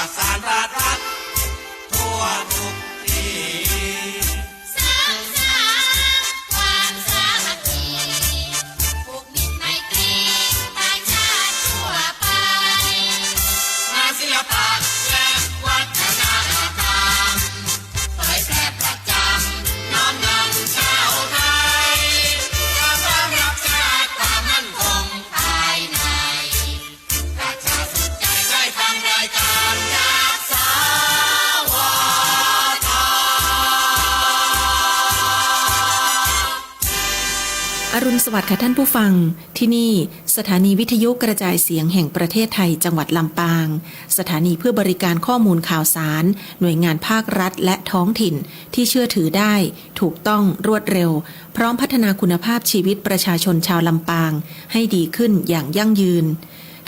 ประสานราชรัฐทั่วทุกที่สร้างสรรค์ความสามัคคีผูกมิตรไมตรีต่างชาติทั่วไปงานศิลปะและวัฒนธรรมเผยแพร่ประจำน้อมนำชาวไทยความรักชาติความมั่นคงภายในประชาสุขใจได้ฟังรายการจากสวท อรุณสวัสดิ์ค่ะท่านผู้ฟังที่นี่สถานีวิทยุกระจายเสียงแห่งประเทศไทยจังหวัดลำปางสถานีเพื่อบริการข้อมูลข่าวสารหน่วยงานภาครัฐและท้องถิ่นที่เชื่อถือได้ถูกต้องรวดเร็วพร้อมพัฒนาคุณภาพชีวิตประชาชนชาวลำปางให้ดีขึ้นอย่างยั่งยืน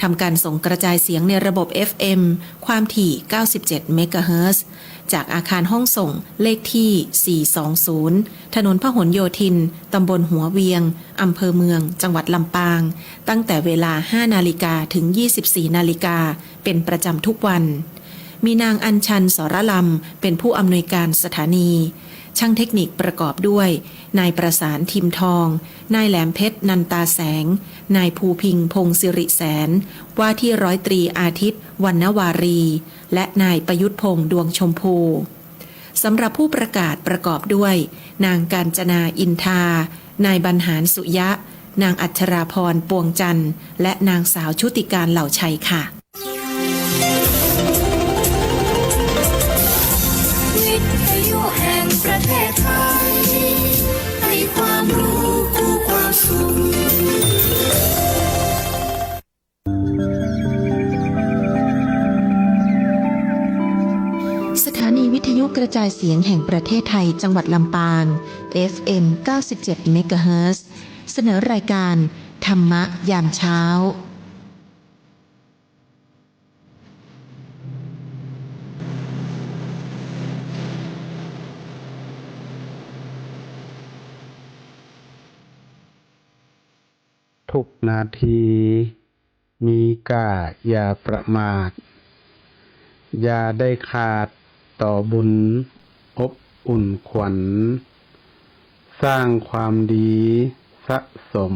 ทำการส่งกระจายเสียงในระบบ FM ความถี่ 97 เมกะเฮิรตซ์ จากอาคารห้องส่งเลขที่ 420 ถนนพหลโยธิน ตำบลหัวเวียง อำเภอเมือง จังหวัดลำปาง ตั้งแต่เวลา 5 นาฬิกาถึง 24 นาฬิกา เป็นประจำทุกวัน มีนางอัญชัน สรลำ เป็นผู้อำนวยการสถานีช่างเทคนิคประกอบด้วยนายประสานทิมทองนายแหลมเพชรนันตาแสงนายภูพิงพงศิริแสนว่าที่ร้อยตรีอาทิตย์วรรณวารีและนายประยุทธ์พงษ์ดวงชมพูสำหรับผู้ประกาศประกอบด้วยนางกาญจนาอินทานายบรรหารสุยะนางอัชราพรปวงจันทร์และนางสาวชุติการเหล่าชัยค่ะแห่งประเทศไทยให้ความรู้คู่ความสุขสถานีวิทยุกระจายเสียงแห่งประเทศไทยจังหวัดลำปาง FM 97 เมกะเฮิรตซ์ เสนอรายการธรรมะยามเช้าทุกนาทีมีค่าอย่าประมาทอย่าได้ขาดต่อบุญอบอุ่นขวัญสร้างความดีสะสม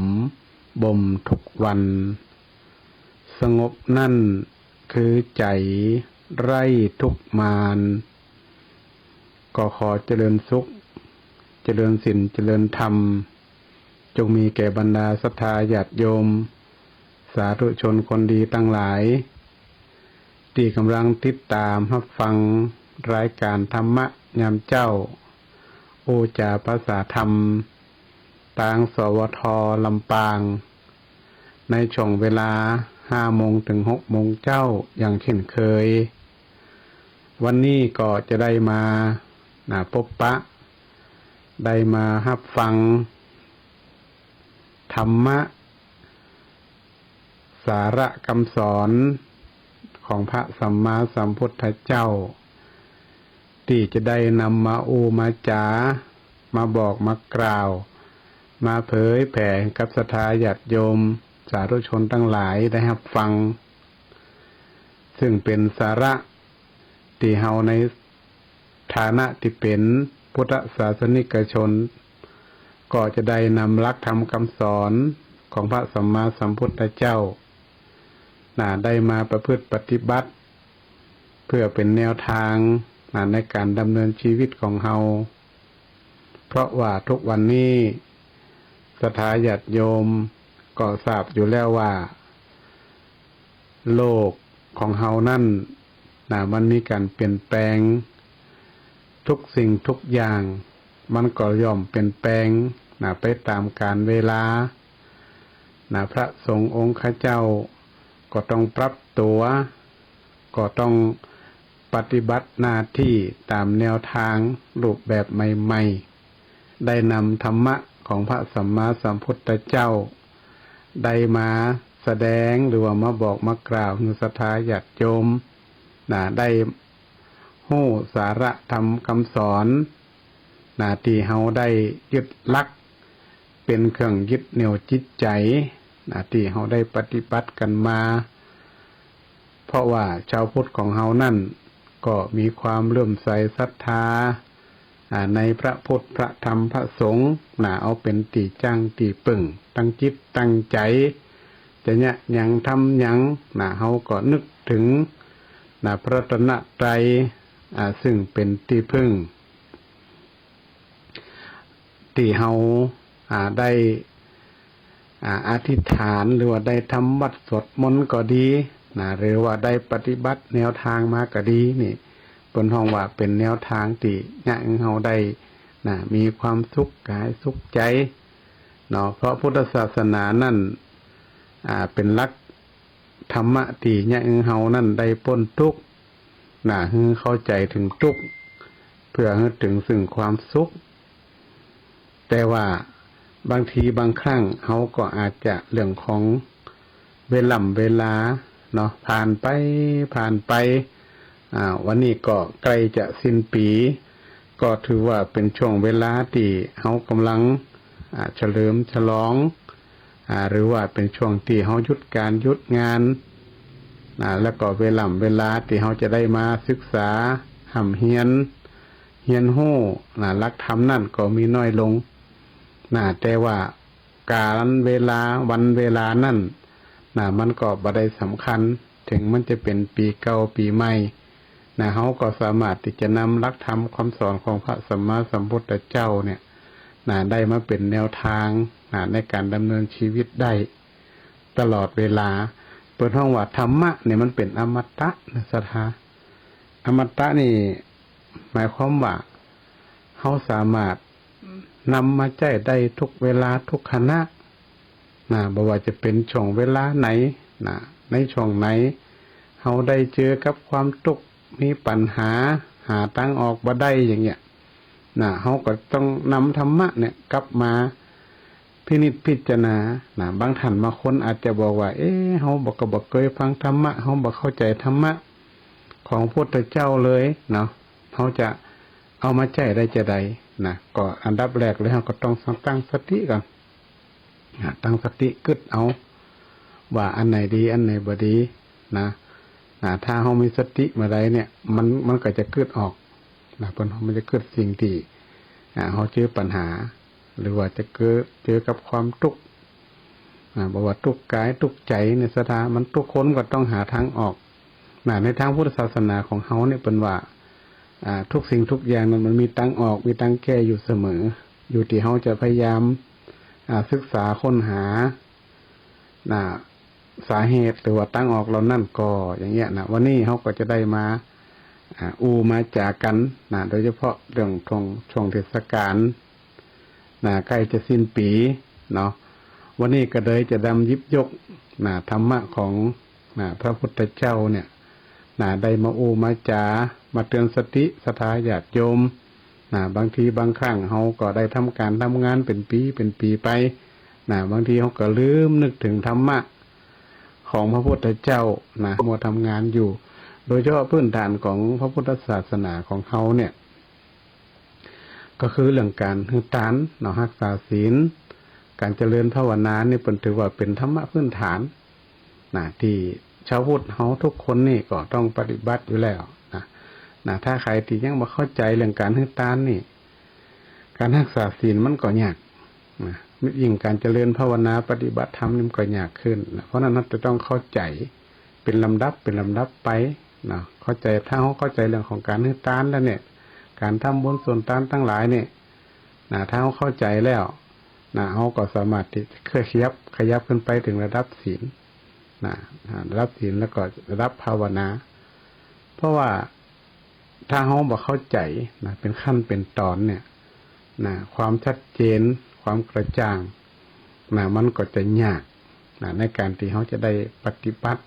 บ่มทุกวันสงบนั่นคือใจไร้ทุกมานก็ขอเจริญสุขเจริญศีลเจริญธรรมจงมีแก่บรรดาศรัทธาญาติโยมสาธุชนคนดีทั้งหลายที่กำลังติดตามรับฟังรายการธรรมะยามเจ้าโอจาภาษาธรรมทางสวทลำปางในช่วงเวลา 5 โมงถึง 6 โมงเจ้าอย่างเช่นเคยวันนี้ก็จะได้มาพบปะได้มารับฟังธรรมะสาระคำสอนของพระสัมมาสัมพุทธเจ้าที่จะได้นำมามาจามาบอกมากล่าวมาเผยแผ่กับศรัทธาญาติโยมสาธุชนทั้งหลายได้รับฟังซึ่งเป็นสาระที่เฮาในฐานะที่เป็นพุทธศาสนิกชนก็จะได้นำหลักธรรมคำสอนของพระสัมมาสัมพุทธเจ้าได้มาประพฤติปฏิบัติเพื่อเป็นแนวทางในการดำเนินชีวิตของเฮาเพราะว่าทุกวันนี้ศรัทธาญาติโยมก็ทราบอยู่แล้วว่าโลกของเฮานั่นมันมีการเปลี่ยนแปลงทุกสิ่งทุกอย่างมันก็ย่อมเปลี่ยนแปลงไปตามกาลเวลาพระสงฆ์องค์ข้าเจ้าก็ต้องปรับตัวก็ต้องปฏิบัติหน้าที่ตามแนวทางรูปแบบใหม่ๆได้นำธรรมะของพระสัมมาสัมพุทธเจ้าได้มาแสดงหรือว่ามาบอกมากล่าวให้ศรัทธาญาติโยมได้ฮู้สาระธรรมคำสอนที่เฮาได้ยึดหลักเป็นเครื่องยึดเหนี่ยวจิตใจที่เฮาได้ปฏิบัติกันมา เพราะว่าชาวพุทธของเฮานั่นก็มีความเลื่อมใสศรัทธาในพระพุทธพระธรรมพระสงฆ์เอาเป็นตีจังตีปึ่งตั้งจิตตั้งใจจะเนี่ยยังทำยังเฮาก็นึกถึงพระรัตนตรัยซึ่งเป็นที่พึ่งที่เฮาได้อธิษฐานหรือว่าได้ทำวัดสวดมนต์ก็ดีหรือว่าได้ปฏิบัติแนวทางมาก็ดีนี่เปิ้นฮ้องว่าเป็นแนวทางที่ญาติเฮาได้มีความสุขกายสุขใจเนาะเพราะพุทธศาสนานั่นเป็นหลักธรรมะที่ญาติเฮานั่นได้พ้นทุกข์ให้เข้าใจถึงทุกข์เพื่อให้ถึงซึ่งความสุขแต่ว่าบางทีบางครั้งเฮาก็อาจจะเรื่องของเวลาเนาะผ่านไปวันนี้ก็ใกล้จะสิ้นปีก็ถือว่าเป็นช่วงเวลาที่เฮากำลังเฉลิมฉลองหรือว่าเป็นช่วงที่เฮาหยุดการหยุดงานแล้วก็เวลาที่เฮาจะได้มาศึกษาหำเฮียนฮู้หลักธรรมนั่นก็มีน้อยลงแต่ว่าการเวลาวันเวลานั่นมันก็บ่ได้สำคัญถึงมันจะเป็นปีเก่าปีใหม่เฮาก็สามารถที่จะนำหลักธรรมคำสอนของพระสัมมาสัมพุทธเจ้าเนี่ยได้มาเป็นแนวทางในการดำเนินชีวิตได้ตลอดเวลาเปิดห้องว่าธรรมะเนี่ยมันเป็นอมตะนะสถาอมตะนี่หมายความว่าเฮาสามารถนำมาใช้ได้ทุกเวลาทุกขณะบ่ว่าจะเป็นช่วงเวลาไหนในช่วงไหนเฮาได้เจอกับความทุกข์มีปัญหาหาทางออกบ่ได้อย่างเงี้ยเฮาก็ต้องนำธรรมะเนี่ยกลับมาพินิจพิจารณาบางท่านบางคนอาจจะบอกว่าเฮาบ่เคยฟังธรรมะเฮาบ่เข้าใจธรรมะของพระพุทธเจ้าเลยเนาะเฮาจะเอามาใช้ได้จะใดก็อันดับแรกเลยเฮาก็ต้องตั้งสติก่อนตั้งสติกึดเอาว่าอันไหนดีอันไหนบ่ดีถ้าเฮามีสติเมื่อใดเนี่ยมันก็จะกึดออกเพิ่นมันจะเกิดสิ่งที่เฮาเจอปัญหาหรือว่าจะเจอกับความทุกข์บ่ว่าทุกข์กายทุกข์ใจเนี่ยสถามันทุกคนก็ต้องหาทางออกในทางพุทธศาสนาของเฮาเนี่ยเพิ่นว่าทุกสิ่งทุกอย่างนั้นมันมีทางออกมีทางแก้อยู่เสมออยู่ที่เฮาจะพยายามศึกษาค้นหาสาเหตุหรือว่าทางออกเรานั่นก็อย่างเงี้ยวันนี้เฮาก็จะได้มามาจากกันโดยเฉพาะเรื่องช่วงเทศกาลใกล้จะสิ้นปีเนาะวันนี้ก็เลยจะหยิบยกธรรมะของพระพุทธเจ้าเนี่ยได้มามาจามาเตือนสติศรัทธาญาติโยมบางทีบางครั้งเฮาก็ได้ทำการทำงานเป็นปีไปบางทีเฮาก็ลืมนึกถึงธรรมะของพระพุทธเจ้ามัวทำงานอยู่โดยเฉพาะพื้นฐานของพระพุทธศาสนาของเขาเนี่ยก็คือเรื่องการฮึตานรักษาศีลการเจริญภาวนานี่เป็นถือว่าเป็นธรรมะพื้นฐานที่ชาวพุทธเฮาทุกคนนี่ก็ต้องปฏิบัติอยู่แล้วถ้าใครที่ยังบ่เข้าใจเรื่องการฮึตานนี่การรักษาศีลมันก็ยากยิ่งการเจริญภาวนาปฏิบัติธรรมนี่มันก็ยากขึ้นเพราะนั้นจะต้องเข้าใจเป็นลำดับไปเข้าใจถ้าเขาเข้าใจเรื่องของการฮึตานแล้วเนี่ยการทำบุญส่วนทานทั้งหลายเนี่ยถ้าเขาเข้าใจแล้วเขาก็สามารถที่ขยับขึ้นไปถึงระดับศีลระดับศีลแล้วก็ระดับภาวนาเพราะว่าถ้าเขาบอกเข้าใจเป็นขั้นเป็นตอนเนี่ยความชัดเจนความกระจ่างมันก็จะยากในการที่เขาจะได้ปฏิบัติ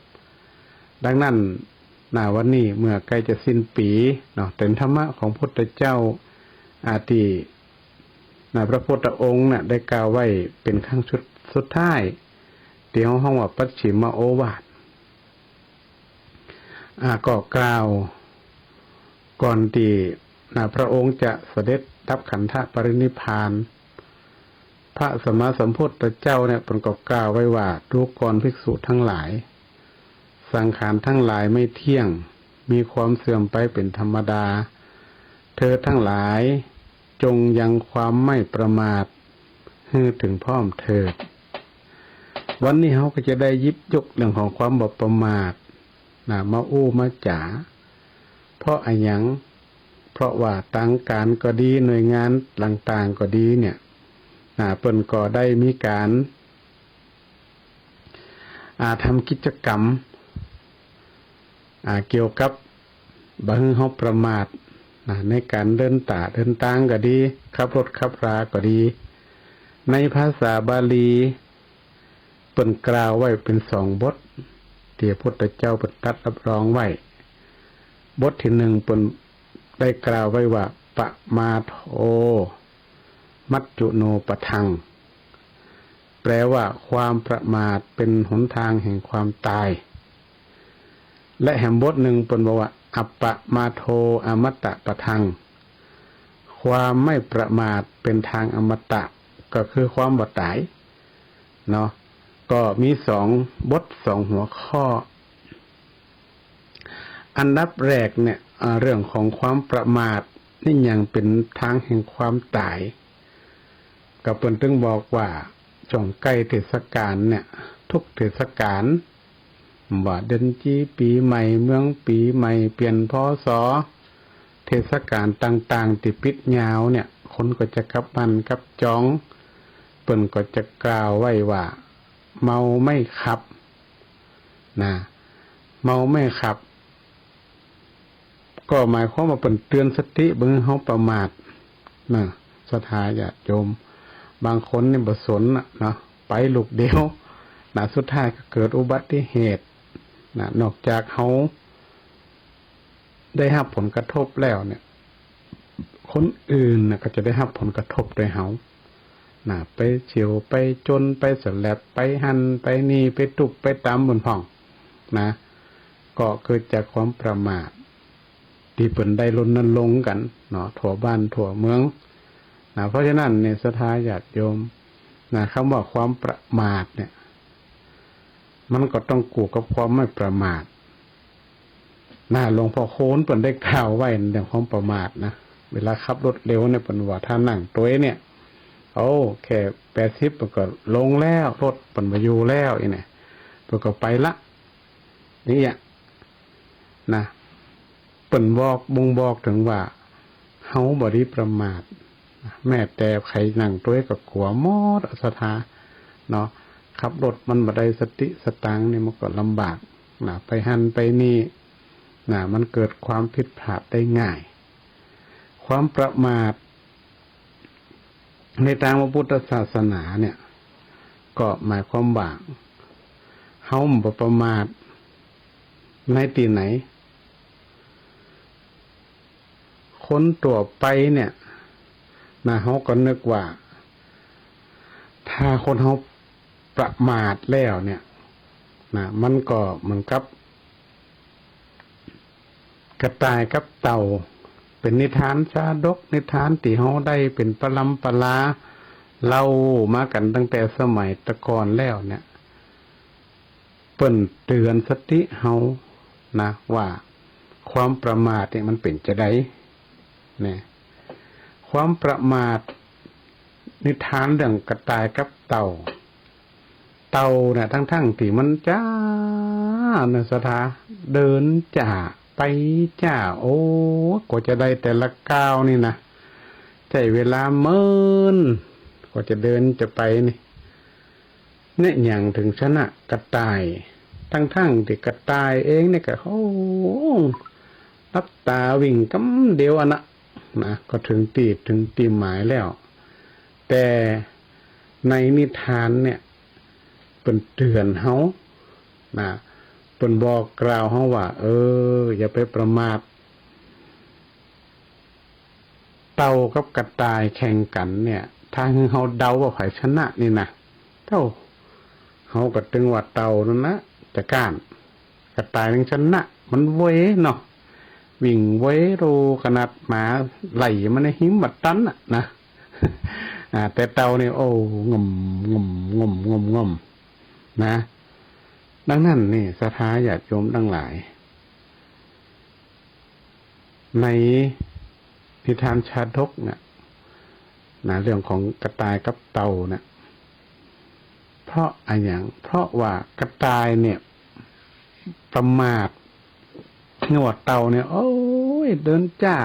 ดังนั้นวันนี้เมื่อใกล้จะสิ้นปีแต่ธรรมะของพุทธเจ้าที่พระพุทธองค์ได้กล่าวไว้เป็นครั้งสุดท้ายที่ห้องว่าปัจฉิมโอวาทก็กล่าวก่อนที่พระองค์จะเสด็จดับขันธปรินิพพานพระสัมมาสัมพุทธเจ้าเนี่ยเป็นก็กล่าวไว้ว่าดูก่อนภิกษุทั้งหลาย สังขารทั้งหลายไม่เที่ยงมีความเสื่อมไปเป็นธรรมดาเธอทั้งหลายจงยังความไม่ประมาทให้ถึงพร้อมเถิดวันนี้เขาก็จะได้ยิบยกเรื่องของความบ่ประมาทมาอู้มาจ๋าเพราะอะไรหยังเพราะว่าต่างการก็ดีหน่วยงานต่างๆก็ดีเนี่ยเปิ้นก็ได้มีการทำกิจกรรมเกี่ยวกับบ่ให้เฮาประมาทในการเดินทางก็ดีขับรถขับราก็ดีในภาษาบาลีเปิ้นกล่าวไว้เป็น2บทที่พระพุทธเจ้าเปิ้นตรัสรับรองไว้บทที่1เปิ้นได้กล่าวไว้ว่าปะมาโทมัจจุโนปทังแปลว่าความประมาทเป็นหนทางแห่งความตายและแห่งบทหนึ่งเปิ้นบอกว่าอัปปะมาโทอมตะปทังความไม่ประมาทเป็นทางอมตะก็คือความบ่ตายเนาะก็มี2บท2หัวข้ออันดับแรกเนี่ยเรื่องของความประมาทนี่ยังเป็นทางแห่งความตายก็เปิ้นถึงบอกว่าช่วงใกล้เทศกาลเนี่ยทุกเทศกาลว่าเดือนจีปีใหม่เมืองปีใหม่เปลี่ยนพศเทศกาลต่างๆที่ปิดยาวเนี่ยคนก็จะกลับมันกับจองเปิ้นก็จะกล่าวไว้ว่าเมาไม่ขับเมาไม่ขับก็หมายความว่าเปิ้นเตือนสติเบิ่งเฮาประมาทศรัทธาญาติโยมบางคนนี่บ่สนเนาะไปลูกเดียวสุดท้ายก็เกิดอุบัติเหตุนอกจากเขาได้รับผลกระทบแล้วเนี่ยคนอื่นก็จะได้รับผลกระทบด้วยเขาไปเฉียวไปจนไปสลับไปหันไปนี่ไปตุกไปตามบนห้องก็เกิดจากความประมาทที่เปิ้นได้รณรงค์กันเนาะทั่วบ้านทั่วเมืองเพราะฉะนั้นเนี่ยศรัทธาญาติโยมคำว่าความประมาทเนี่ยมันก็ต้องกูกับความไม่ประมาทหลวงพ่อโค้นเปิ้นได้กล่าวไว้เรื่องความประมาทนะเวลาขับรถเร็วเนี่ยเปิ้นว่าถ้านั่งตัวเนี่ยแค่80เปิ้นก็ลงแล้วรถเปิ้นบ่อยู่แล้วอีเนี่ยเปิ้นก็ไปละนี่นะเปิ้นบอกถึงว่าเฮาบ่ได้ประมาทแม้แต่ใครนั่งตัวก็กลัวหมดศรัทธาเนาะขับรถมันบ่ได้สติสตังนี่มันก็ลำบากไปหันไปนี่มันเกิดความผิดพลาดได้ง่ายความประมาทในทางพระพุทธศาสนาเนี่ยก็หมายความว่าเฮาบ่ประมาทในที่ไหนคนตัวไปเนี่ยเฮาก็นึกว่าถ้าคนเฮาประมาทแล้วเนี่ยมันก็เหมือนกับกระต่ายกับเต่าเป็นนิทานชาดกนิทานที่เฮาได้เป็นปรัมปราเล่ามากันตั้งแต่สมัยตะก่อนแล้วเนี่ยเปิ้นเตือนสติเฮาว่าความประมาทเนี่ยมันเป็นจะได้เนี่ยความประมาทนิทานเรื่องกระต่ายกับเต่าเนี่ยทั้งที่มันจ้าศรัทธาเดินจ่าไปจ้าก็จะได้แต่ละก้าวนี่นะใช้เวลาเมินก็จะเดินจะไปนี่เนี่ยอย่างถึงชนะกระต่ายทั้งที่กระต่ายเองเนี่ยก็รับตาวิ่งกำเดียวก็ถึงตีหมายแล้วแต่ในนิทานเนี่ยเป็นเตือนเฮาเป็นบอกกล่าวเฮาว่าอย่าไปประมาทเต่ากับกระต่ายแข่งกันเนี่ยถ้าเฮาเดาว่าไผชนะนี่นะเฮาก็ตึงว่าเต่านั่นนะจะก้านกระต่ายนึงชนะมันเว้เนาะวิ่งเว้รูขนาดหมาไหลมันในหิมบัดตันนะแต่เต่านี่งมนะ ดังนั้นนี่ศรัทธาญาติโยมทั้งหลายในนิทานชาดกเนี่ยเรื่องของกระต่ายกับเต่าเนี่ยเพราะอะไรอย่างเพราะว่ากระต่ายเนี่ยประมาทเงาเต่าเนี่ยโอ้ยเดินจ้า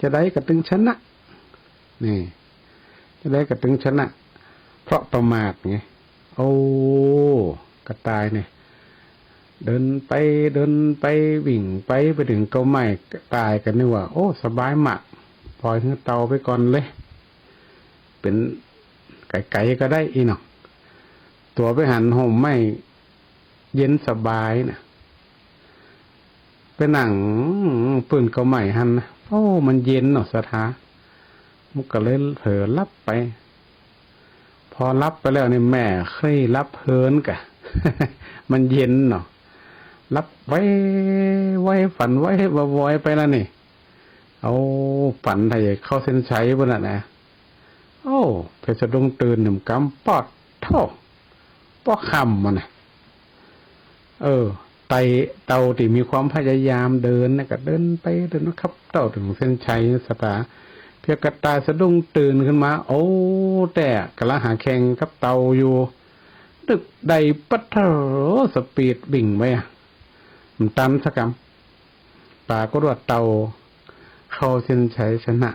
จะได้กระตึงชนะนี่จะได้กระตึงชนะเพราะประมาทไงโอ้กระต่ายเนี่ยเดินไปวิ่งไปถึงเก้าไม้กระต่ายกันนี่ว่าโอ้สบายมากปล่อยให้เต่าไปก่อนเลยเป็นไก่ก็ได้อีเนาะตัวไปหันห่มไม่เย็นสบายนะไปนั่งปืนเก้าไม้หันนะโอ้มันเย็นเนาะสถามันก็เลยเผลอรับไปพอรับไปแล้วนี่แม่เคยรับเพลินกะ มันเย็นเนาะรับไว้ฝันไว้บ่อยๆไปแล้วนี่เอาฝันไทยเข้าเส้นชัยบนน่ะนะโอ้เพชรดงตื่นหนุ่มกำปอดเท่าป้อคำมันนะเต่าที่มีความพยายามเดินนะก็เดินไปเดินนะครับเต่าถึงเส้นชัยสตาเพียงกระต่ายสะดุ้งตื่นขึ้นมาโอ้แต่กระหาแข่งกับเต่าอยู่ดึกใดปัทเถอสปีดบิ่งไปมันตันสักคำปาก็รวดเต่าเข้าเส้นชัยชนะ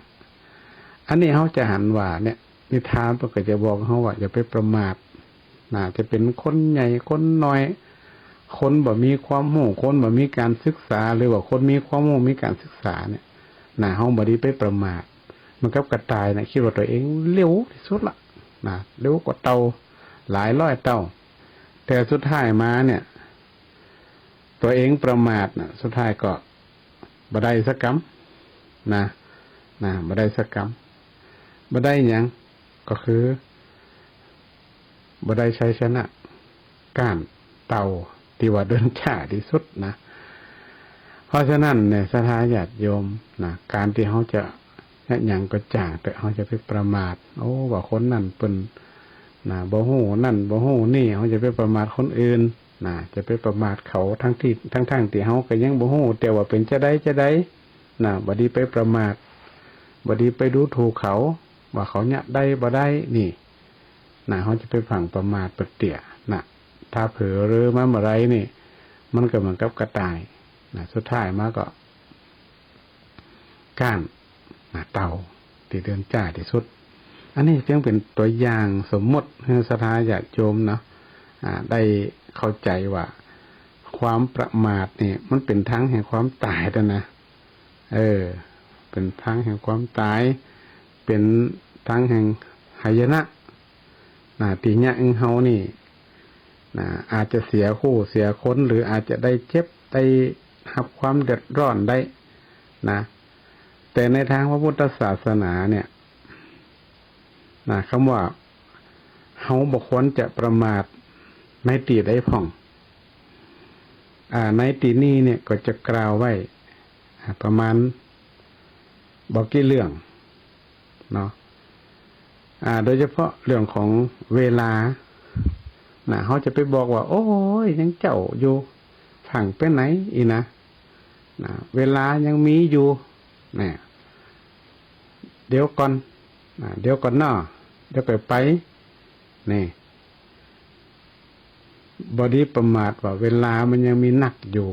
อันนี้เขาจะหันว่าเนี่ยนิทานก็จะบอกเขาว่าอย่าไปประมาทจะเป็นคนใหญ่คนน้อยคนบ่มีความรู้คนบ่มีการศึกษาหรือว่าคนมีความรู้มีการศึกษาเนี่ยเขาบ่ได้ไปประมาทมันกับกระต่ายนะคิดว่าตัวเองเร็วที่สุดละเร็วกว่าเต่าหลายร้อยเต่าแต่สุดท้ายมาเนี่ยตัวเองประมาทสุดท้ายก็บ่ได้สักกำบ่ได้สักกำบ่ได้หยังก็คือบ่ได้ชัยชนะก้านเต่าที่ว่าเดินช้าที่สุดนะเพราะฉะนั้นเนี่ยศรัทธาญาติโยมการที่เขาจะหยังก็จ่างแต่เขาจะไปประมาทโอ้ว่าคนนั่นเป็นบ่ฮู้นั่นบ่ฮู้นี่เขาจะไปประมาทคนอื่นจะไปประมาทเขาทั้งที่ที่เขาก็ยังบ่ฮู้แต่ว่าเป็นจะได้บ่ดีไปประมาทบ่ดีไปดูถูกเขาว่าเขาเนี่ยได้บ่ได้นี่เขาจะไปฝังประมาทเตี่ยถ้าเผลอหรือมาเมื่อไรนี่มันก็เหมือนกับกระต่ายสุดท้ายมาก็ก้านเต่าที่เดินจ้าที่สุดอันนี้จึงเป็นตัวอย่างสมมติให้ศรัทธาญาติโยมได้เข้าใจว่าความประมาทนี่มันเป็นทางแห่งความตายนะเป็นทางแห่งความตายเป็นทางแห่งหายนะตีเนี่ยเฮานี่อาจจะเสียคู่เสียคนหรืออาจจะได้เจ็บได้รับความเดือดร้อนได้แต่ในทางพระพุทธศาสนาเนี่ยคำว่าเฮาบ่ควรจะประมาทในตีได้พ่องในตีนี้เนี่ยก็จะกล่าวไว้ประมาณบอกกี่เรื่องเนาะโดยเฉพาะเรื่องของเวลาเขาจะไปบอกว่าโอ้ยยังเจ้าอยู่ฝั่งไปไหนอีเวลายังมีอยู่เดี๋ยวก่อนเดี๋ยวก่อนเนาะเดี๋ยวไปบอดี้ประมาทว่าเวลามันยังมีหนักอยู่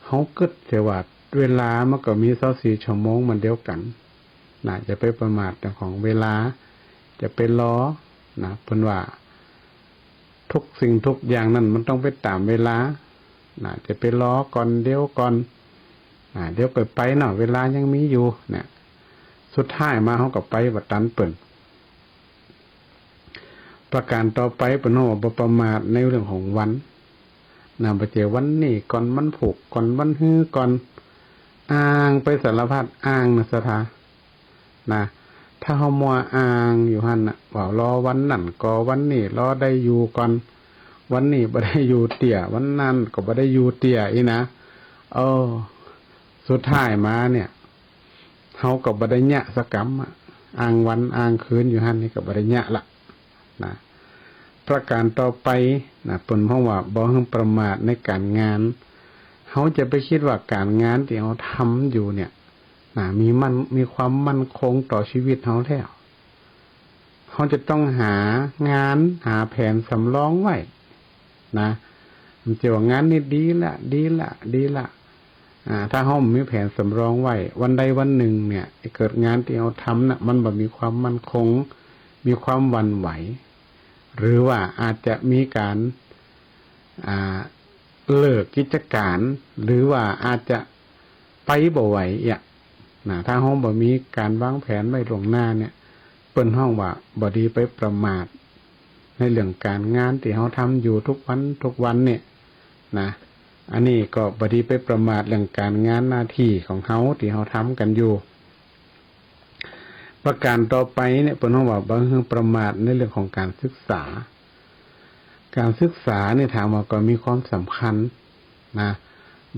เขาคิดเสียว่าเวลามันก็มี24 ชั่วโมงมันเดียวกันจะไปประมาทเรื่องของเวลาจะไปล้อเพิ่นว่าทุกสิ่งทุกอย่างนั้นมันต้องไปตามเวลาจะไปล้อก่อนเดี๋ยวก่อนเดี๋ยวไปเนาะเวลายังมีอยู่เนี่ยสุดท้ายมาเขาก็ไปบัดตันเปิ่นประการต่อไปเปิ้นว่าบ่ประมาทในเรื่องของวันบ่เจอวันนี้ก่อนมันผูกก่อนวันฮื้อก่อนอ้างไปสารพัดอ้างสถาถ้าเฮามัวอ้างอยู่หั่นว่ารอวันนั้นก็วันนี้รอได้อยู่ก่อนวันนี้บ่ได้อยู่เตี่ยวันนั้นก็บ่ได้อยู่เตี่ยอีสุดท้ายมาเนี่ยเฮาก็บ่ได้ยะสักกรรมอ้างวันอ้างคืนอยู่หั่นนี่ก็บ่ได้ยะละ ประการต่อไปนะเปิ้นเพราะว่าบ่ให้ประมาทในการงานเขาจะไปคิดว่าการงานที่เขาทำอยู่เนี่ยนะมีความมั่นคงต่อชีวิตเขาแล้วเขาจะต้องหางานหาแผนสำรองไว้นะมันจะว่างานนี้ดีละถ้าเขามีแผนสำรองไว้วันใดวันหนึ่งเนี่ยเกิดงานที่เขาทำน่ะมันบ่มีความมั่นคงมีความหวั่นไหวหรือว่าอาจจะมีการเลิกกิจการหรือว่าอาจจะไปบ่ไหวถ้าห้องบ่มีการวางแผนไว้ล่วงหน้าเนี่ยเปิ้นห้องว่าบ่ดีไปประมาทในเรื่องการงานที่เฮาทำอยู่ทุกวันเนี่ยนะอันนี้ก็บ่ดีไปประมาทเรื่องการงานหน้าที่ของเฮาที่เฮาทำกันอยู่ประการต่อไปเนี่ยเปิ้นห้องว่าบ่ให้ประมาทในเรื่องของการศึกษาการศึกษาเนี่ยถามว่าก็มีความสำคัญนะ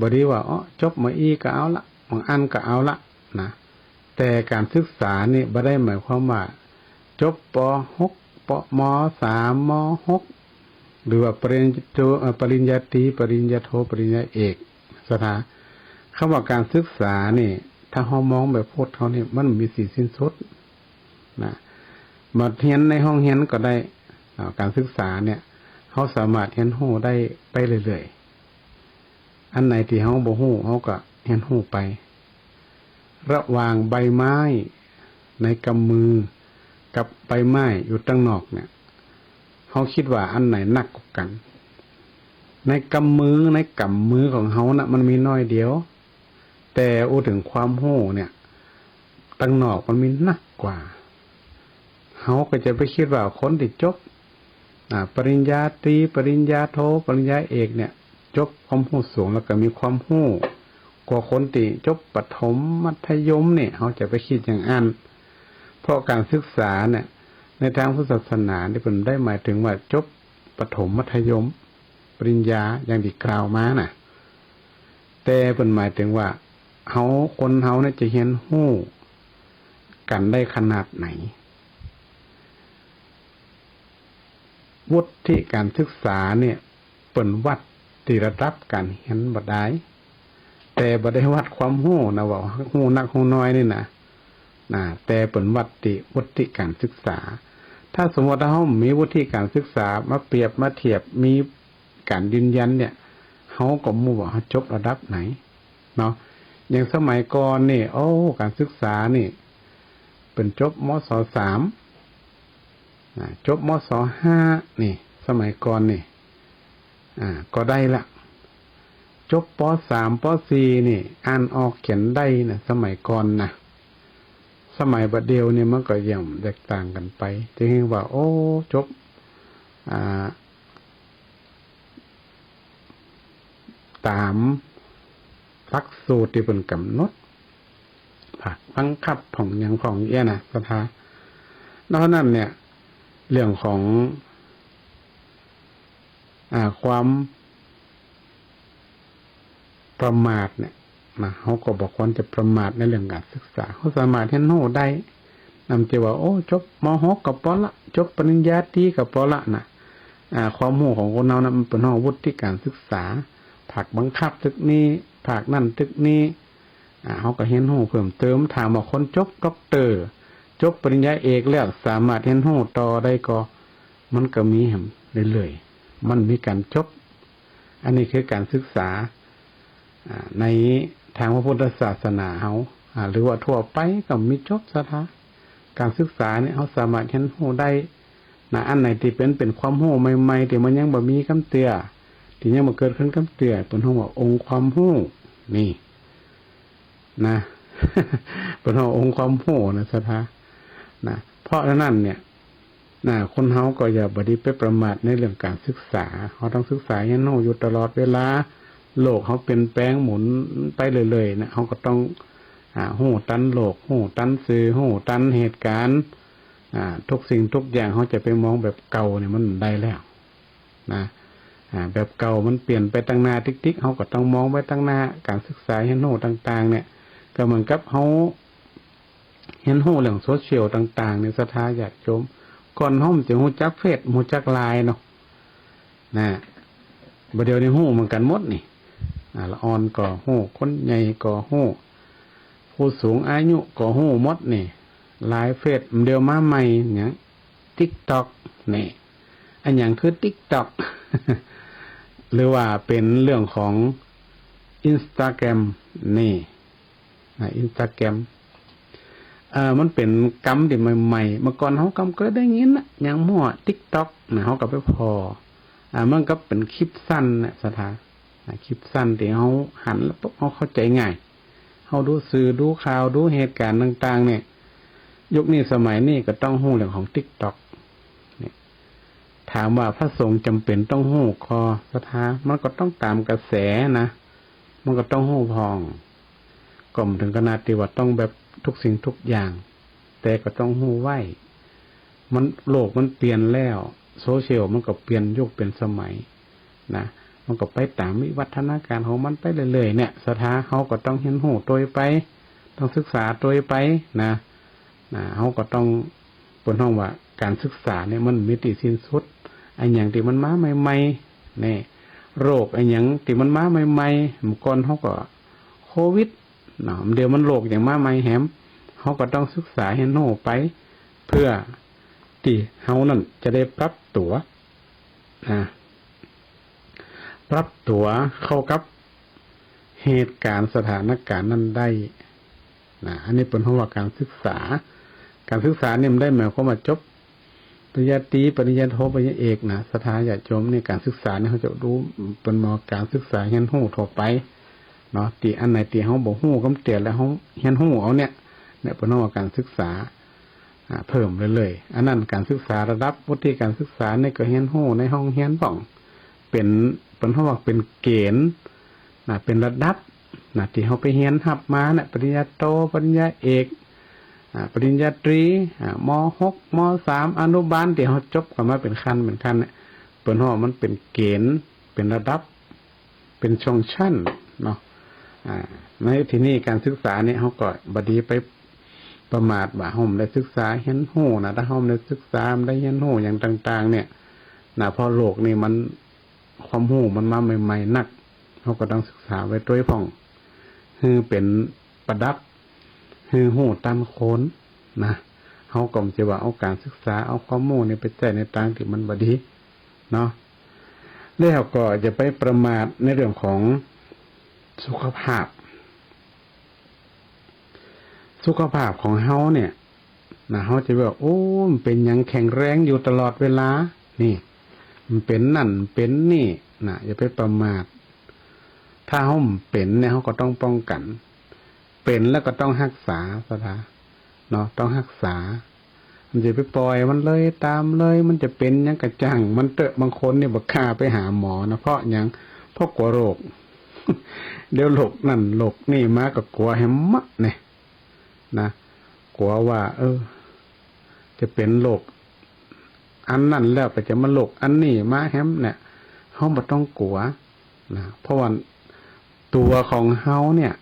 บ่ดีว่าจบมาอีก็เอาละบางอันก็เอาละนะแต่การศึกษานี่บ่ได้หมายความว่าจบป .6 ม .3 ม .6 หรือว่าปริญญาโทปริญญาตรีปริญญาโทปริญญาเอกสถาคำว่าการศึกษานี่ถ้าเฮามองแบบโพดเขานี่มันมีสิสิ้นสุดนะมาเรียนในห้องเรียนก็ได้การศึกษาเนี่ยเฮาสามารถเรียนรู้ได้ไปเรื่อยๆอันไหนที่เฮาบ่ฮู้เฮาก็เรียนรู้ไประหว่างใบไม้ในกำมือกับใบไม้อยู่ตั้งนอกเนี่ยเฮาคิดว่าอันไหนหนักกว่ากันในกำมือของเฮานะมันมีน้อยเดียวแต่ถึงความรู้เนี่ยตั้งนอกมันมีหนักกว่าเฮาก็จะไปคิดว่าคนที่จบปริญญาตรีปริญญาโทปริญญาเอกเนี่ยจบความรู้สูงแล้วก็มีความรู้กว่าคนที่จบประถมมัธยมเนี่ยเขาจะไปคิดอย่างนั้นเพราะการศึกษาเนี่ยในทางพุทธศาสนาที่เป็นได้หมายถึงว่าจบประถมมัธยมปริญญาอย่างที่กล่าวมาน่ะแต่เป็นหมายถึงว่าคนเฮาเนี่ยจะเรียนรู้กันได้ขนาดไหนวุฒิการศึกษาเนี่ยเปิ่นวัดที่ระดับการเรียนบ่ได้แต่บ่ได้วัดความรู้นะว่ารู้นักรู้น้อยนี่นะแต่เปิ่นวัดที่วุฒิการศึกษาถ้าสมมติว่าเฮามีวุฒิการศึกษามาเปรียบมาเทียบมีการยืนยันเนี่ยเฮาก็รู้ว่าเฮาจบระดับไหนเนาะอย่างสมัยก่อนนี่การศึกษานี่เป็นจบมศ.3จบมศ.5นี่สมัยก่อนนี่ก็ได้ละจบป.3 ป.4 นี่อ่านออกเขียนได้นะสมัยก่อนนะสมัยบัดเดียวนี่มันก็ย่อมแตกต่างกันไปจะเห็นว่าจบตามหลักสูตรที่เป็นกำหนดผักบังคับของอย่างของนะสภานอกนั้นเนี่ยเรื่องของความประมาทเนี่ยเขาก็บอกควรจะประมาทในเรื่องการศึกษาเขาสามารถเรียนรู้ได้นำใจว่าจบม.6 กับป.ละจบปริญญาตรีกับป.ละนะความรู้ของคนเรานะมันเป็นห้องวุฒิการศึกษาผักบังคับตึกนี้ผักนั่นตึกนี้เขาก็เรียนรู้เพิ่มเติมถามว่าคนจบด็อกเตอร์จบปริญญาเอกแล้วสามารถเรียนรู้ต่อได้ก็มันก็มีเรื่อยๆมันมีการจบอันนี้คือการศึกษาในทางพระพุทธศาสนาเขาหรือว่าทั่วไปก็มีจบสถาการศึกษาเนี่ยเขาสามารถเรียนรู้ได้อันไหนที่เป็นความรู้ใหม่ๆที่มันยังบ่มีคำเตือนที่ยังบ่เกิดขึ้นคำเตือนเป็นห้องว่าองค์ความรู้นี่นะ เป็นห้ององค์ความรู้นะสถาเพราะฉะนั้นเนี่ยคนเฮาก็อย่าบ่ดีไปประมาทในเรื่องการศึกษาเขาต้องศึกษาให้รู้อยู่ตลอดเวลาโลกเขาเปลี่ยนแปลงหมุนไปเรื่อยๆนะเขาก็ต้องหู้ตันโลกหู้ตันสื่อหู้ตันเหตุการณ์ทุกสิ่งทุกอย่างเขาจะไปมองแบบเก่าเนี่ยมันได้แล้วนะแบบเก่ามันเปลี่ยนไปตั้งหน้าติ๊กๆเขาก็ต้องมองไว้ตั้งหน้าการศึกษาเห็นโหต่างๆเนี่ยก็เหมือนกับเขาเห็นโหเรื่องโซเชียลต่างๆในศรัทธาญาติโยม ก่อนเฮามันจะฮู้จักเฟซฮู้จัก LINE เนาะนะบ่เดี๋ยวนี้ฮู้เหมือนกันหมดนี่ละอ่อนก็ฮู้คนใหญ่ก็ฮู้ผู้สูงอายุก็ฮู้หมดนี่หลายเฟซเดี๋ยวมาใหม่หยัง TikTok นี่อันหยังคือ TikTok หรือว่าเป็นเรื่องของ Instagram นี่Instagram มันเป็นกรรมที่ใหม่ๆเมื่อก่อนเฮากำเกิดได้ยินน่ะอย่างมั่ว TikTok น่ะเฮาก็ไปพอมันก็เป็นคลิปสั้นน่ะสถานคลิปสั้นที่เฮาหันแล้วปุ๊บเฮาเข้าใจง่ายเฮาดูสื่อดูข่าวดูเหตุการณ์ต่างๆเนี่ยยุคนี้สมัยนี้ก็ต้องฮู้เรื่องของ TikTok นี่ถามว่าพระสงฆ์จำเป็นต้องฮู้คอสถานมันก็ต้องตามกระแสนะมันก็ต้องฮู้พองก็ถึงขนาดที่ว่าต้องแบบทุกสิ่งทุกอย่างแต่ก็ต้องฮู้ไว้มันโลกมันเปลี่ยนแล้วโซเชียลมันก็เปลี่ยนยุคเปลี่ยนสมัยนะมันก็ไปตามวิวัฒนาการของมันไปเรื่อยๆเนี่ยสถาเฮาก็ต้องเรียนรู้ตัวไปต้องศึกษาตัวไปนะเฮาก็ต้องเปิ้นฮ้องว่าการศึกษาเนี่ยมันมีที่สิ้นสุดไอ้หยังที่มันมาใหม่ๆนี่โรคไอ้หยังที่มันมาใหม่ๆเมื่อก่อนเฮาก็โควิดเนาะเดี๋ยวมันโรคอย่างมาใหม่แหมเฮาก็ต้องศึกษาเรียนรู้ไปเพื่อที่เฮานั่นจะได้ปรับตัวปรับตัวเข้ากับเหตุการณ์สถานการณ์นั้นได้อันนี้เป็นเพราะว่าการศึกษาเนี่ยมันได้หมายความว่าจบปริญญาตรีปริญญาโทปริญญาเอกนะสถาญาติโยมในการศึกษาเนี่ยเขาจะรู้เป็นมอการศึกษาเรียนรู้ทั่วไปเนาะที่อันไหนที่เฮาบ่ฮู้กำเตียแล้วเฮาเรียนรู้เอาเนี่ยเป็นเพราะว่าการศึกษาเพิ่มเรื่อยๆอันนั้นการศึกษาระดับวุฒิการศึกษาเนี่ยก็เรียนรู้ในห้องเรียนบ้องเป็นเพราะว่าเป็นเกณฑ์เป็นระดับที่เฮาไปเรียนรับมาน่ะปริญญาโทปริญญาเอกปริญญาตรีม.6 ม.3 อนุบาลที่เฮาจบกันมาเป็นขั้นเนี่ยเปิ้นว่ามันเป็นเกณฑ์เป็นระดับเป็นชงชั้นเนาะในที่นี้การศึกษาเนี่ยเฮาก็บ่ดีไปประมาทว่าเฮาได้ศึกษาเรียนรู้ถ้าเฮาได้ศึกษาได้เรียนรู้อย่างต่างๆเนี่ยพอโลกนี่มันความรู้มันมาใหม่ๆนักเฮาก็ต้องศึกษาไว้ด้วยพ่องคือเป็นประดับคือหูตามโคนเฮาก็จะว่าเอาการศึกษาเอาข้อมูลนี่ไปใช้ในทางที่มันบ่ดีเนาะแล้วก็จะไปประมาทในเรื่องของสุขภาพของเฮาเนี่ยเฮาจะว่าโอ้มันเป็นหยังแข็งแรงอยู่ตลอดเวลานี่มันเป็นนั่นเป็นนี่อย่าไปประมาทถ้าเฮาเป็นเนี่ยเฮาก็ต้องป้องกันเป็นแล้วก็ต้องรักษาซะเนาะต้องรักษามันจะไปปล่อยมันเลยตามเลยมันจะเป็นหยังกระจังมันเตอะบางคนเนี่ยบ่กล้าไปหาหมอนะเพราะหยังเพราะกลัวโรค เดี๋ยวโรคนั่นโรคนี่มาก็กลัวแฮมมะเนี่ยกลัวว่าจะเป็นโรคอันนั้นแล้วก็จะมาโรคอันนี้มาแฮมเนี่ยเฮาบ่ต้องกลัวเพราะว่าตัวของเฮาเนี่ย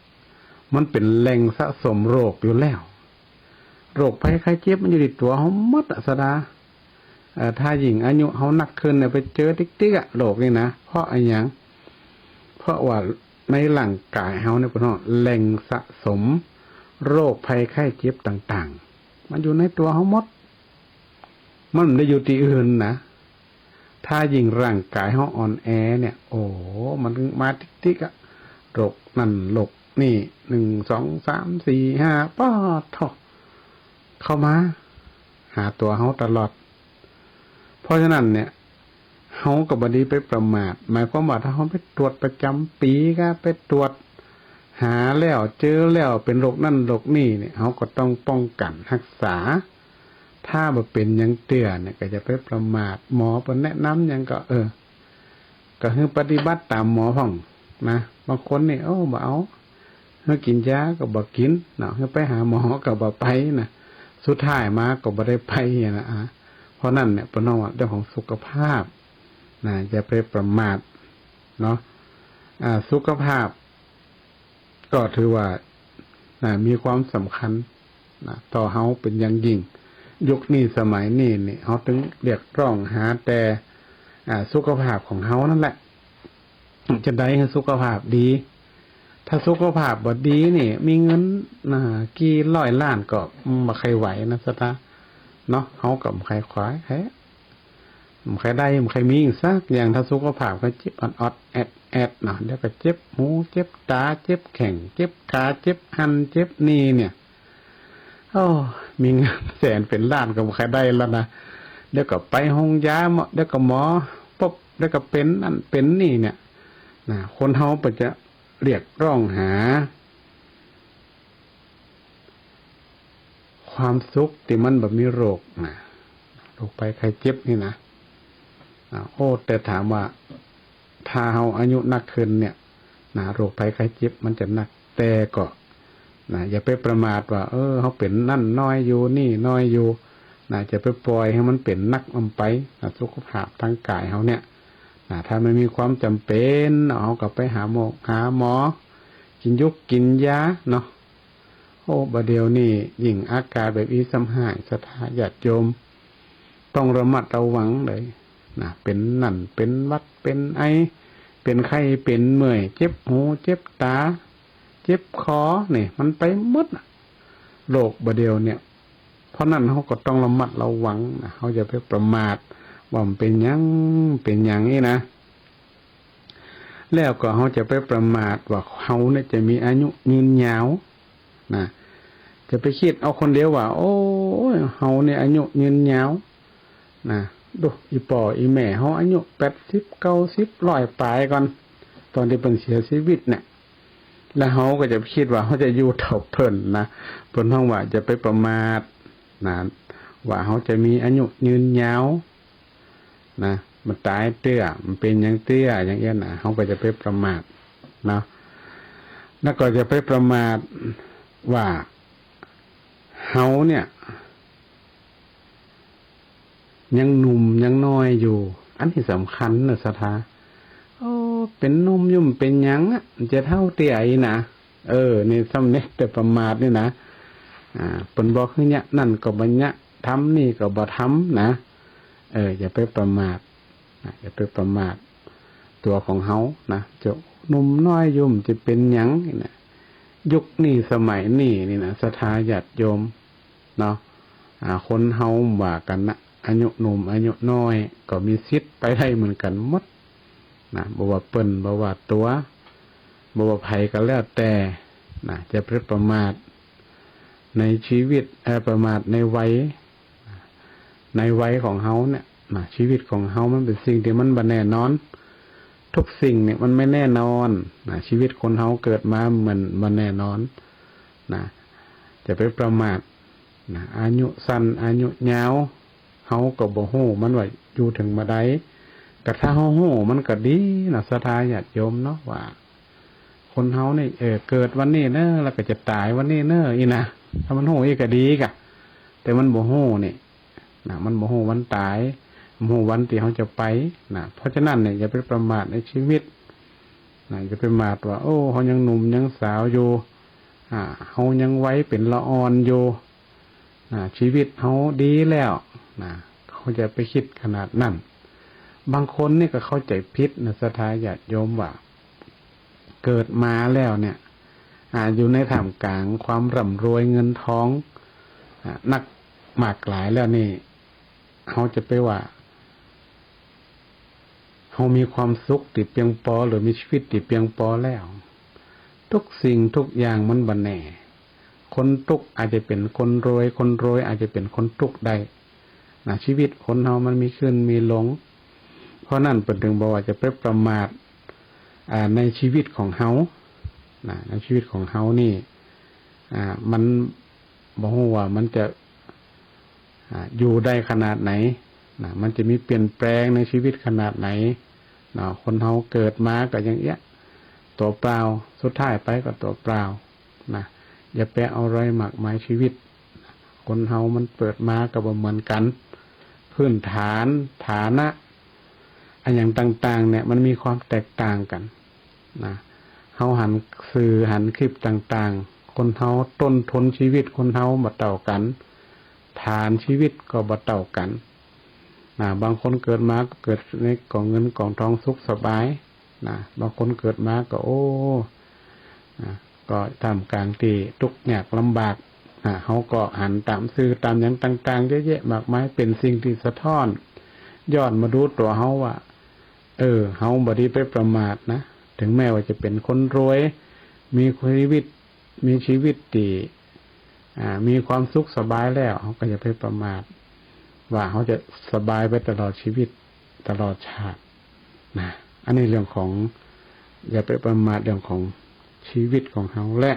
มันเป็นแหล่งสะสมโรคอยู่แล้วโรคภัยไข้เจ็บมันอยู่ในตัวเฮาหมดสดาถ้ายิ่งอายุเฮานักขึ้นเนี่ยไปเจอติ๊กๆโรคนี่นะเพราะอะไรหยังเพราะว่าในร่างกายเฮาเนี่ยเพิ่นว่าแหล่งสะสมโรคภัยไข้เจ็บต่างๆมันอยู่ในตัวเฮาหมดมันไม่ได้อยู่ที่อื่นนะถ้ายิ่งร่างกายเฮาอ่อนแอเนี่ยโอ้มันมาติ๊กๆโรคนั่นโรคนี่1 2 3 4 5ป๊อดเถาะเข้ามาหาตัวเฮาตลอดเพราะฉะนั้นเนี่ยเฮาก็บ่ดีไปประมาทหมายความว่าถ้าเฮาไปตรวจประจำปีก็ไปตรวจหาแล้วเจอแล้วเป็นโรคนั่นโรคนี่เนี่ยเฮาก็ต้องป้องกันรักษาถ้าบ่เป็นหยังเตื้อเนี่ยก็จะไปประมาทหมอเพิ่นแนะนำหยังก็ก็คือปฏิบัติตามหมอพ่องนะบางคนนี่บ่เอาเฮากินยาก็บ่กินเนาะเฮาไปหาหมอก็บ่ไปนะสุดท้ายมาก็บ่ได้ไปเพราะนั่นเนี่ยเพิ่นว่าเรื่องของสุขภาพอย่าไปประมาทเนาะสุขภาพก็ถือว่ามีความสำคัญต่อเฮาเป็นอย่างยิ่ง ยุคนี้สมัยนี้นี่เขาถึงเรียกร้องหาแต่สุขภาพของเขานั่นแหละจะได้ให้สุขภาพดี ถ้าสุขภาพบ่ดีนี่มีเงินกี่ร้อยล้านก็บ่ใครไหวนะสตาเนาะเขากับใครขวายแฮะใครได้ใครมีอีกสักอย่างถ้าสุขภาพก็เจ็บอดๆแอดเนาะเดี๋ยวก็เจ็บหูเจ็บตาเจ็บแข้งเจ็บขาเจ็บหันเจ็บนี่เนี่ยโอ้มีเงินแสนเป็นล้านก็บ่ใครได้แล้วนะเดี๋ยวก็ไปห้องยาเดี๋ยวก็หมอปุ๊บเดี๋ยวก็เป็นนั่นเป็นนี่เนี่ยนะคนเฮาก็จะเรียกร้องหาความสุขที่มันแบบมีโรคนะโรคไปใครเจ็บนี่นะโอ้แต่ถามว่าถ้าเฮาอายุนักขึ้นเนี่ยนะโรคไปใครเจ็บมันจะหนักแต่ก็นะอย่าไปประมาทว่าเฮาเป็นนั่นน้อยอยู่นี่น้อยอยู่นะจะไปปล่อยให้มันเป็นนักมันไปนะสุขภาพทางกายเฮาเนี่ยถ้ามันมีความจำเป็นเอากลับไปหาหมอกินยุกกินยาเนาะโอ้บะเดียวนี่ยิ่งอาการแบบอีสำหายสถาญาติโยมต้องระมัดระวังเลยนะเป็นนั่นเป็นวัดเป็นไอเป็นไข้เป็นเมื่อยเจ็บหูเจ็บตาเจ็บคอเนี่ยมันไปหมดโรคบะเดียวเนี่ยเพราะนั้นเขาก็ต้องระมัดระวังนะเขาจะไปประมาทว่ามันเป็นอย่างนี้นะแล้วก็เขาจะไปประมาทว่าเขาเนี่ยจะมีอายุยืนยาวนะจะไปคิดเอาคนเดียวว่าโอ้ยเขาเนี่ยอายุยืนยาวนะดูอีป่ออีแม่เขาอายุ80 90 100ปลายก่อนตอนที่เป็นเสียชีวิตเนี่ยแล้วเขาก็จะคิดว่าเขาจะอยู่เท่าเพิ่นนะเพิ่นห้องว่าจะไปประมาทนะว่าเขาจะมีอายุยืนยาวนะมันตายเตี้ยมันเป็นอย่างเตี้ยอย่างเงี้ยนะเขาก็จะไปประมาทนะแล้วก็จะไปประมาทว่าเขาเนี่ยยังหนุ่มยังน้อยอยู่อันที่สำคัญนะสถาเป็นหนุ่มยุ่มเป็นยังจะเท่าเตี้ยอีนะนี่สำเน็จแต่ประมาทนี่นะเปิ้นบอกคือเนี่ยนั่นก็บ่เนี่ยทำนี่ก็บ่ทำนะอย่าไปประมาทอย่าไปประมาทตัวของเฮานะจะหนุ่มน้อยยุ่มจะเป็นหยังนะยุคนี้สมัยนี้นี่นะศรัทธาญาติโยมเนาะคนเฮาว่ากันนะอายุหนุ่มอายุน้อยก็มีสิทธิ์ไปได้เหมือนกันหมดนะบ่ว่าเปิ้นบ่ว่าตัวบ่ว่าไผก็แล้วแต่นะจะประมาทในชีวิตประมาทในวัยของเฮาเนี่ยนะชีวิตของเฮามันเป็นสิ่งที่มันบ่แน่นอนทุกสิ่งเนี่ยมันไม่แน่นอนนะชีวิตคนเฮาเกิดมามันบ่แน่นอนนะจะไปประมาทนะอายุสั้นอายุยาวเฮาก็บ่ฮู้มันว่าอยู่ถึงมาใดก็ถ้าเฮาฮู้มันก็ดีนะศรัทธาญาติโยมเนาะว่าคนเฮานี่เกิดวันนี้เด้อแล้วก็จะตายวันนี้เด้ออีนะถ้ามันฮู้อีกก็ดีกะแต่มันบ่ฮู้นี่นะมันบ่ฮู้วันตายบ่ฮู้วันที่เฮาจะไปนะเพราะฉะนั้นเนี่ยอย่าไปประมาทในชีวิตนะอย่าไปประมาทว่าโอ้เฮายังหนุ่มยังสาวอยู่เฮายังวัยเป็นละอ่อนอยู่ชีวิตเฮาดีแล้วนะเขาจะไปคิดขนาดนั้นบางคนนี่ก็เข้าใจผิดนะศรัทธาญาติโยมว่าเกิดมาแล้วเนี่ยอยู่ในท่ามกลางความร่ำรวยเงินทองนักมากหลายแล้วนี่เขาจะไปว่าเขามีความสุขติดเพียงพอหรือมีชีวิตติดเพียงพอแล้วทุกสิ่งทุกอย่างมันบ่แน่คนทุกข์อาจจะเป็นคนรวยคนรวยอาจจะเป็นคนทุกข์ได้นะชีวิตคนเฮามันมีขึ้นมีลงเพราะนั่นเปิดถึงบอกว่าจะไปประมาทในชีวิตของเฮาในชีวิตของเฮานี่มันบอกว่ามันจะอยู่ได้ขนาดไหนมันจะมีเปลี่ยนแปลงในชีวิตขนาดไหนคนเฮาเกิดมาก็อย่างเงี้ยตัวเปล่าสุดท้ายไปก็ตัวเปล่านะอย่าไปเอาอะไรหมักหมายชีวิตคนเฮามันเปิดมาก็บ่เหมือนกันพื้นฐานฐานะอันอย่างต่างๆเนี่ยมันมีความแตกต่างกันนะเฮาหันสื่อหันคลิปต่างๆคนเฮาต้นทุนชีวิตคนเฮาบ่เท่ากัน ฐานชีวิตก็บ่เท่ากันบางคนเกิดมาก็เกิดในกองเงินกองทองสุขสบายบางคนเกิดมาก็ก็ทำกลางที่ทุกข์ยากลำบากเขาก็หันตามสื่อตามอย่างต่างๆเยอะแยะมากมายเป็นสิ่งที่สะท้อนย้อนมาดูตัวเขาว่าเขาบ่ได้ไปประมาทนะถึงแม้ว่าจะเป็นคนรวยมีชีวิตที่มีความสุขสบายแล้วเขาก็อย่าไปประมาทว่าเขาจะสบายไปตลอดชีวิตตลอดชาติอันนี้เรื่องของอย่าไปประมาทเรื่องของชีวิตของเขาและ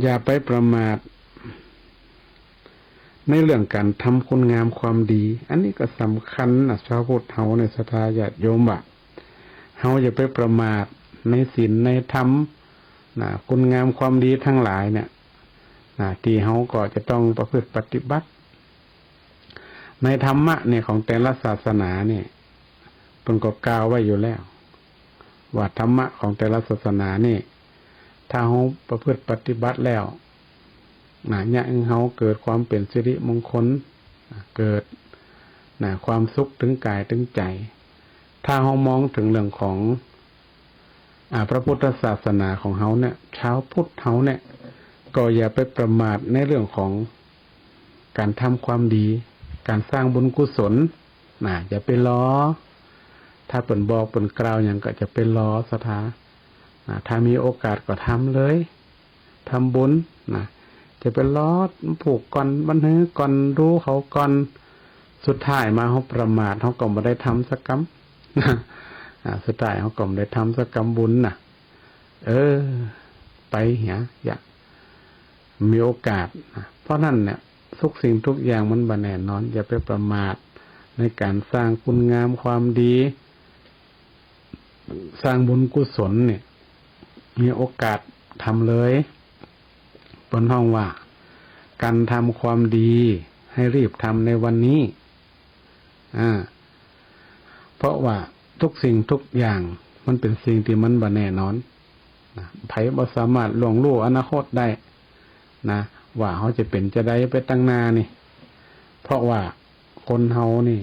อย่าไปประมาทในเรื่องการทำคุณงามความดีอันนี้ก็สำคัญนะชาวพุทธเฮาในศรัทธาญาติโยมเฮาอย่าไปประมาทในศีลในธรรมคุณงามความดีทั้งหลายเนี่ยที่เฮาก็จะต้องประพฤติปฏิบัติในธรรมะเนี่ยของแต่ละศาสนาเนี่ยเพิ่นก็กล่าวไว้อยู่แล้วว่าธรรมะของแต่ละศาสนานี่ถ้าเฮาประพฤติปฏิบัติแล้วเนี่ยเฮาเกิดความเป็นสิริมงคลเกิดความสุขถึงกายถึงใจถ้าเฮามองถึงเรื่องของพระพุทธศาสนาของเฮาเนี่ยชาวพุทธเฮาเนี่ยก็อย่าไปประมาทในเรื่องของการทำความดีการสร้างบุญกุศลอย่าไปล้อถ้าเปิ่นบอกเปิ่นกล่าวอย่างก็จะไปล้อศรัทธาถ้ามีโอกาสก็ทำเลยทำบุญจะไปล้อผูกก่อนบันทึกก่อนรู้เขาก่อนสุดท้ายมาเขาประมาทเขาก็ไม่ได้ทำสักกรรมสุดท้ายเขาก็ไม่ได้ทำสักกรรมบุญไปอยากมีโอกาสเพราะนั่นเนี่ยทุกสิ่งทุกอย่างมันบ่แน่นอนอย่าไปประมาทในการสร้างคุณงามความดีสร้างบุญกุศลเนี่ยมีโอกาสทำเลยบนห้องว่าการทำความดีให้รีบทำในวันนี้เพราะว่าทุกสิ่งทุกอย่างมันเป็นสิ่งที่มันบ่แน่นอนไผบ่สามารถล่วงรู้อนาคตได้ว่าเขาจะเป็นจะได้ไปตั้งนานี่เพราะว่าคนเฮานี่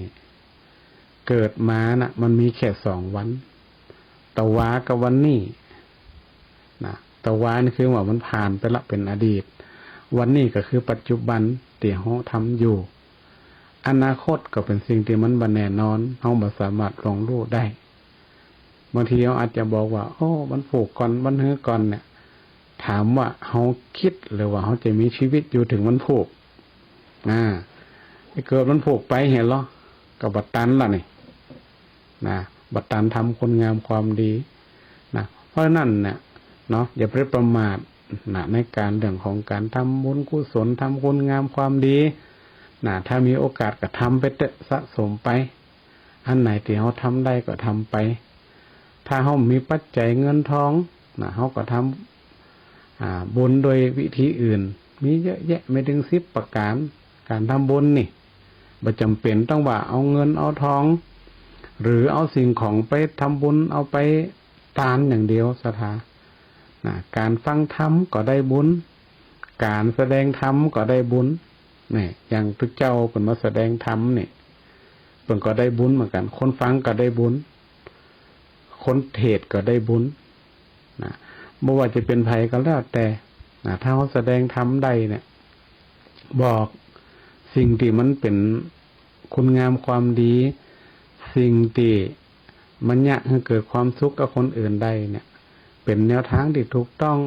เกิดมามันมีแค่2 วันตะวากับวันนี้ตะวานี่คือว่ามันผ่านไปละเป็นอดีตวันนี้ก็คือปัจจุบันที่เฮาทำอยู่อนาคตก็เป็นสิ่งที่มันบ่แน่นอนเฮาบ่สามารถล่วงรู้ได้บางทีเขาอาจจะบอกว่ามันผูกก่อนมันฮื้อก่อนเนี่ยถามว่าเขาคิดหรือว่าเขาจะมีชีวิตอยู่ถึงมันผูกเกิดมันผูกไปเห็นหรอกับบัตตันล่ะนี่บัตตันทำคุณงามความดีเพราะนั่นเนี่ยอย่าไปประมาทในการเรื่องของการทำบุญกุศลทำคุณงามความดีถ้ามีโอกาสก็ทำไปเตะสะสมไปอันไหนที่เขาทำได้ก็ทำไปถ้าเขามีปัจจัยเงินทองเขาก็ทำบุญโดยวิธีอื่นมีเยอะแยะไม่ถึง10 ประการการทำบุญนี่บ่จำเป็นต้องว่าเอาเงินเอาทองหรือเอาสิ่งของไปทำบุญเอาไปทานอย่างเดียวศรัทธาการฟังธรรมก็ได้บุญการแสดงธรรมก็ได้บุญนี่อย่างพระเจ้าเพิ่นมาแสดงธรรมนี่เพิ่นก็ได้บุญเหมือนกันคนฟังก็ได้บุญคนเทศก็ได้บุญไม่ว่าจะเป็นไผก็แล้วแต่ถ้าเขาแสดงธรรมใดเนี่ยบอกสิ่งที่มันเป็นคุณงามความดีสิ่งที่มันอยากให้เกิดความสุขกับคนอื่นได้เนี่ยเป็นแนวทางที่ถูกต้อง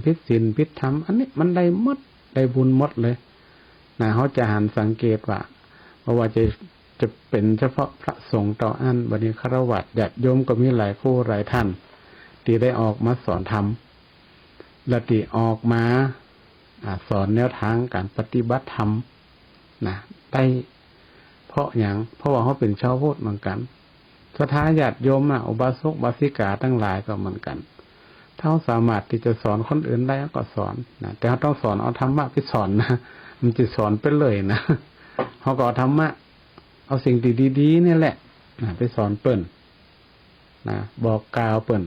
พิจศีลพิจธรรมอันนี้มันได้หมดได้บุญหมดเลยเขาจะหันสังเกตว่าเพราะว่าจะเป็นเฉพาะพระสงฆ์ต่ออันบัดนี้ฆราวาสญาติโยมก็มีหลายคู่หลายท่านที่ได้ออกมาสอนธรรมและที่ออกมาสอนแนวทางการปฏิบัติธรรมได้เพราะว่าเขาเป็นชาวพุทธเหมือนกันศรัทธาญาติโยมอุบาสกบาสิกาทั้งหลายก็เหมือนกันถ้าเขาสามารถที่จะสอนคนอื่นได้ก็สอนแต่เขาต้องสอนเอาธรรมะไปสอนมันจะสอนไปเลยเขาก็เอาธรรมะเอาสิ่งดีๆนี่แหละไปสอนเปิ้นบอกกล่าวเปิ้น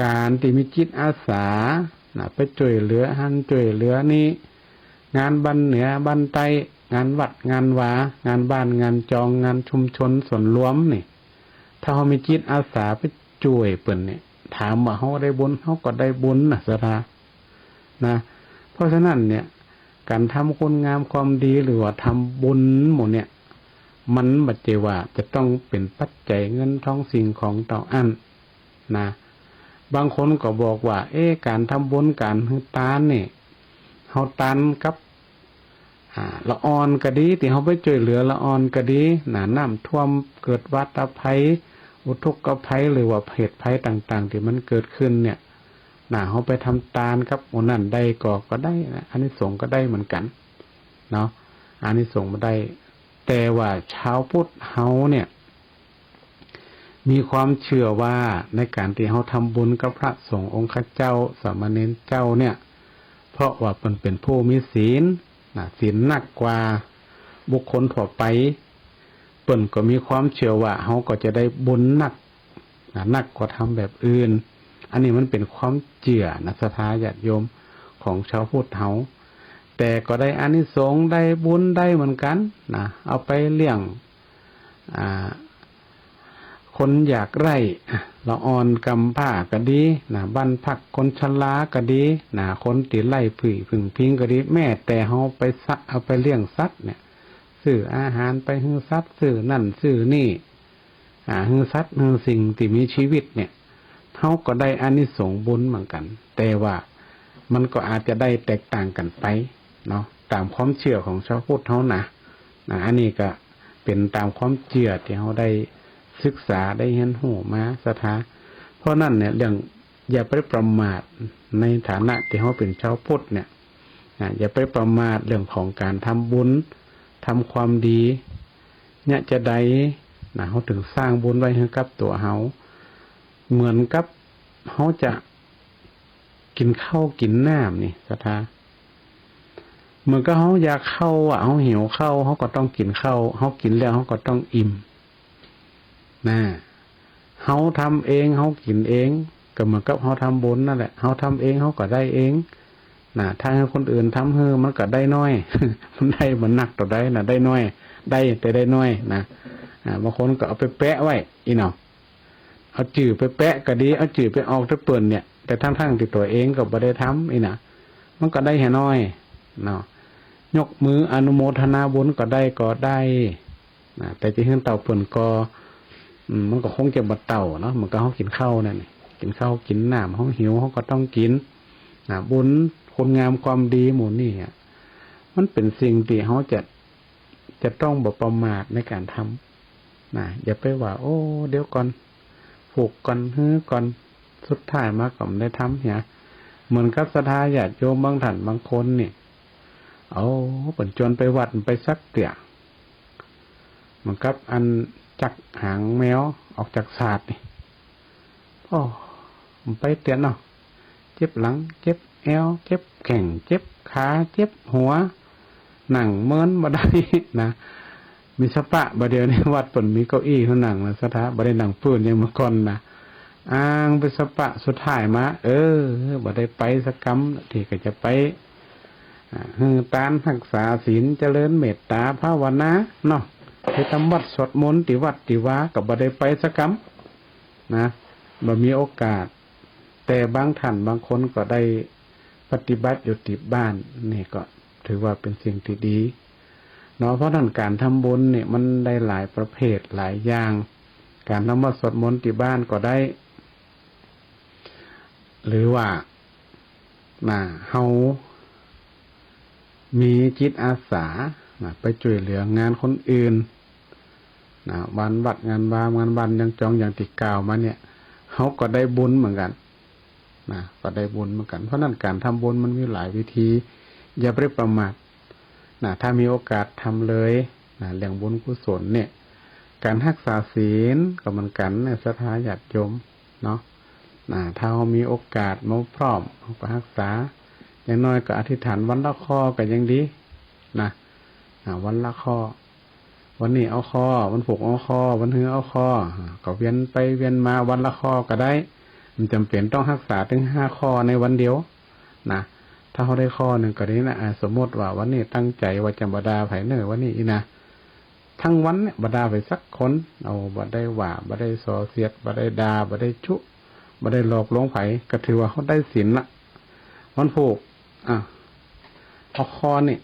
การที่มีจิตอาสาไปช่วยเหลือหันช่วยเหลือนี่ งานบ้านเหนือบ้านใต้งานวัดงานวางานบ้านงานจองงานชุมชนส่วนรวมนี่ถ้าเขามีจิตอาสาไปช่วยเปิ่นเนี่ยถามว่าเขาได้บุญเขาก็ได้บุญนะสถานะเพราะฉะนั้นเนี่ยการทำคุณงามความดีหรือว่าทำบุญหมดเนี่ยมันบัดเจว่าจะต้องเป็นปัจจัยเงินทองสิ่งของต่ออันนะบางคนก็บอกว่าการทำบุญการให้ทานเนี่ยเฮาทานกับละออนก็ดีที่เฮาไปช่วยเหลือละออนก็ดีน้ำท่วมเกิดวัฏภัยอุทกภัยหรือว่าเหตุภัยต่างๆที่มันเกิดขึ้นเนี่ยเฮาไปทำทานกับหมู่นั้นได้ก็ได้นะอานิสงส์ก็ได้เหมือนกันเนาะอานิสงส์บ่ได้แต่ว่าชาวพุทธเฮาเนี่ยมีความเชื่อว่าในการที่เฮาทำบุญกับพระสงฆ์องค์เจ้าสามเณรเจ้าเนี่ยเพราะว่าเป็นผู้มีศีลศีลหนักกว่าบุคคลทั่วไปเปิ้นก็มีความเชื่อว่าเฮาก็จะได้บุญหนักกว่าทำแบบอื่นอันนี้มันเป็นความเชื่อศรัทธาญาติโยมของชาวพุทธเฮาแต่ก็ได้อานิสงส์ได้บุญได้เหมือนกันเอาไปเลี้ยงคนอยากไร่ละอ่อนกำผ้าก็ดีบ้านพักคนชราก็ดีคนติไร่ผึ่งพิงก็ดีแม่แต่เฮาไปเอาไปเลี้ยงสัตว์เนี่ยซื้ออาหารไปให้สัตว์ซื้อนั่นซื้อนี่ให้สัตว์ให้สิ่งที่มีชีวิตเนี่ยเฮาก็ได้อานิสงส์บุญเหมือนกันแต่ว่ามันก็อาจจะได้แตกต่างกันไปเนาะตามความเชื่อของชาวพุทธเฮานะอันนี้ก็เป็นตามความเชื่อที่เฮาได้ศึกษาได้เห็นหูมาสถาเพราะนั่นเนี่ยเรื่องอย่าไปประมาทในฐานะที่เขาเป็นชาวพุทธเนี่ยอย่าไปประมาทเรื่องของการทำบุญทำความดีเนี่ยจะได้เขาถึงสร้างบุญไว้ให้กับตัวเขาเหมือนกับเขาจะกินข้าวกินน้ำนี่สถาเหมือนกับเขาอยากเข้าเขาหิวเข้าเขาก็ต้องกินข้าวเขากินแล้วเขาก็ต้องอิ่มเฮาทำเองเฮากินเองก็เหมือนกับเฮาทำบุญนั่นแหละเฮาทำเองเฮาก็ได้เองถ้าให้คนอื่นทำเฮอมันก็ได้น้อย มันได้มันหนักต่อได้ได้น้อยได้แต่ได้น้อยบางคนก็เอาไปแปะไว้เนาะเอาจื่อไปแปะก็ดีเอาจื่อไปออกตะเปิ่นเนี่ยแต่ทั้งที่ตัวเองก็บ่ได้ทำน่ะมันก็ได้แค่น้อยเนาะยกมืออนุโมทนาบุญก็ได้แต่ที่เฮือนเต่าเปิ่นก็มันก็คงจะบัดเต่าเนาะมันก็เขากินข้าวนั่นกินข้าวกินน้ำเขาหิวเขาก็ต้องกินบุญคนงามความดีหมู่นี่มันเป็นสิ่งที่เขาจะต้องบ่ประมาทในการทำอย่าไปว่าโอ้เดี๋ยวก่อนผูกก่อนฮื้อก่อนสุดท้ายมาก็ไม่ได้ทำเนี่ยเหมือนกับศรัทธาญาติโยมบางท่านบางคนนี่เปิ่นจนไปวัดไปซักเตี่ยเหมือนกับอันจักหางแมวออกจากศาสตร์นี่ผมไปเตือนเนาะเจ็บหลังเจ็บเอวเจ็บแข้งเจ็บขาเจ็บหัวหนังเมินบ่ได้นะมีสปะบ่เดียวในวัดเปิ่นมีเก้าอี้เขานั่งนะสถาบ่ได้นั่งปืนอย่างเมื่อก่อนนะอ้างไปสปะสุดท้ายมาบ่ได้ไปสักกรรมที่ก็จะไปตานรักษาศีลเจริญเมตตาภาวนาเนาะไปทำวัดสวดมนต์ที่วัดที่วากับบ่ได้ไปสักคำบ่มีโอกาสแต่บางท่านบางคนก็ได้ปฏิบัติอยู่ที่บ้านนี่ก็ถือว่าเป็นสิ่งที่ดีเนาะเพราะนั้นการทำบุญเนี่ยมันได้หลายประเภทหลายอย่างการทำวัดสวดมนต์ที่บ้านก็ได้หรือว่าเฮามีจิตอาสาไปช่วยเหลืองานคนอื่นวันวัดงานวางานวันยังจองอย่างติดกล่าวมาเนี่ยเขาก็ได้บุญเหมือนกันก็ได้บุญเหมือนกันเพราะนั้นการทำบุญมันมีหลายวิธีอย่าไปประมาทถ้ามีโอกาสทำเลยเรื่องบุญกุศลเนี่ยการรักษาศีลก็เหมือนกันเนี่ยศรัทธาญาติโยมเนาะถ้าเรามีโอกาสมาพร้อมก็รักษาอย่างน้อยก็อธิษฐานวันละข้อก็ยังดีวันละข้อวันนี้เอาข้อวันศุกร์เอาข้อวันฮื้อเอาข้อก็เวียนไปเวียนมาวันละข้อก็ได้มันจำเป็นต้องรักษาถึง5 ข้อในวันเดียวถ้ ถ้าเขาได้ข้อหนึ่งก็นี้นะสมมติว่าวันนี้ตั้งใจว่าจะบดาไผ่เนอวันนี้นะทั้งวันเนี่ยบดาไปสักคนเอาบ่ได้ว่าบ่ได้ส่อเสียดบ่ได้ด่าบ่ได้ชุบ่ได้หลอกลวงไผ่ก็ถือว่าเขาได้ศีลละวันผูกเอาข้อนี่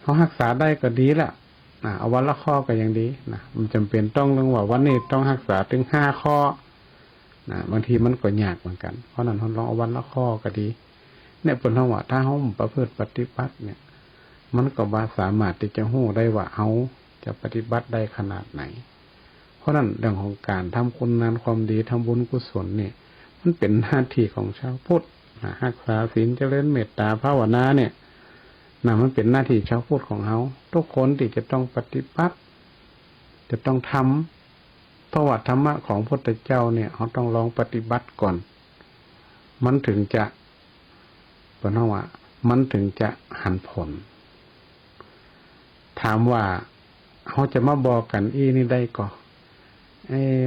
เขารักษาได้ก็ดีละเอาวันละข้อก็ยังดีนะมันจำเป็นต้องเรื่องว่าวันนี้ต้องรักษาถึง5 ข้อบางทีมันก็ยากเหมือนกันเพราะนั้นเราลองเอาวันละข้อก็ดีเนี่ยเป็นเพราะว่าถ้าเขาประพฤติปฏิบัติเนี่ยมันก็บ่สามารถที่จะรู้ได้ว่าเขาจะปฏิบัติได้ขนาดไหนเพราะนั้นเรื่องของการทำคุณงามความดีทำบุญกุศลเนี่ยมันเป็นหน้าที่ของชาวพุทธรักษาศีลเจริญเมตตาภาวนาเนี่ยมันเป็นหน้าที่ชาวพุทธของเขาทุกคนที่จะต้องปฏิบัติจะต้องทำเพราะว่าธรรมะของพระพุทธเจ้าเนี่ยเขาต้องลองปฏิบัติก่อนมันถึงจะเป็นว่ามันถึงจะหันผลถามว่าเขาจะมาบอกกันนี่ได้ก่อ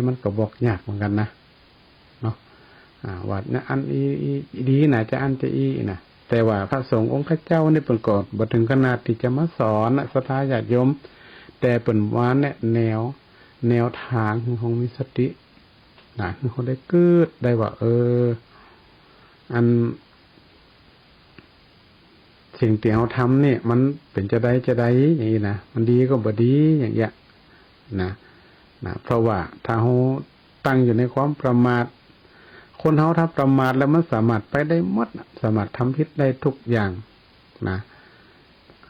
มันก็บอกยากเหมือนกันนะเนาะว่าเนี่ยอันดีนะจะอันจะนะแต่ว่าพระสงฆ์องค์พระเจ้านี่เป็นก่อนบ่ถึงขนาดที่จะมาสอนศรัทธาญาติโยมแต่เป็นว่าเนี่ยแนวทางของมีสติคือเขาได้เกิดได้ว่าอันสิ่งที่เขาทำเนี่ยมันเป็นจะได้อย่างนี้นะมันดีก็บ่ดีอย่างเงี้ยนะเพราะว่าถ้าเขาตั้งอยู่ในความประมาทคนเขาถ้าประมาทแล้วมันสามารถไปได้หมดสามารถทำผิดได้ทุกอย่างนะ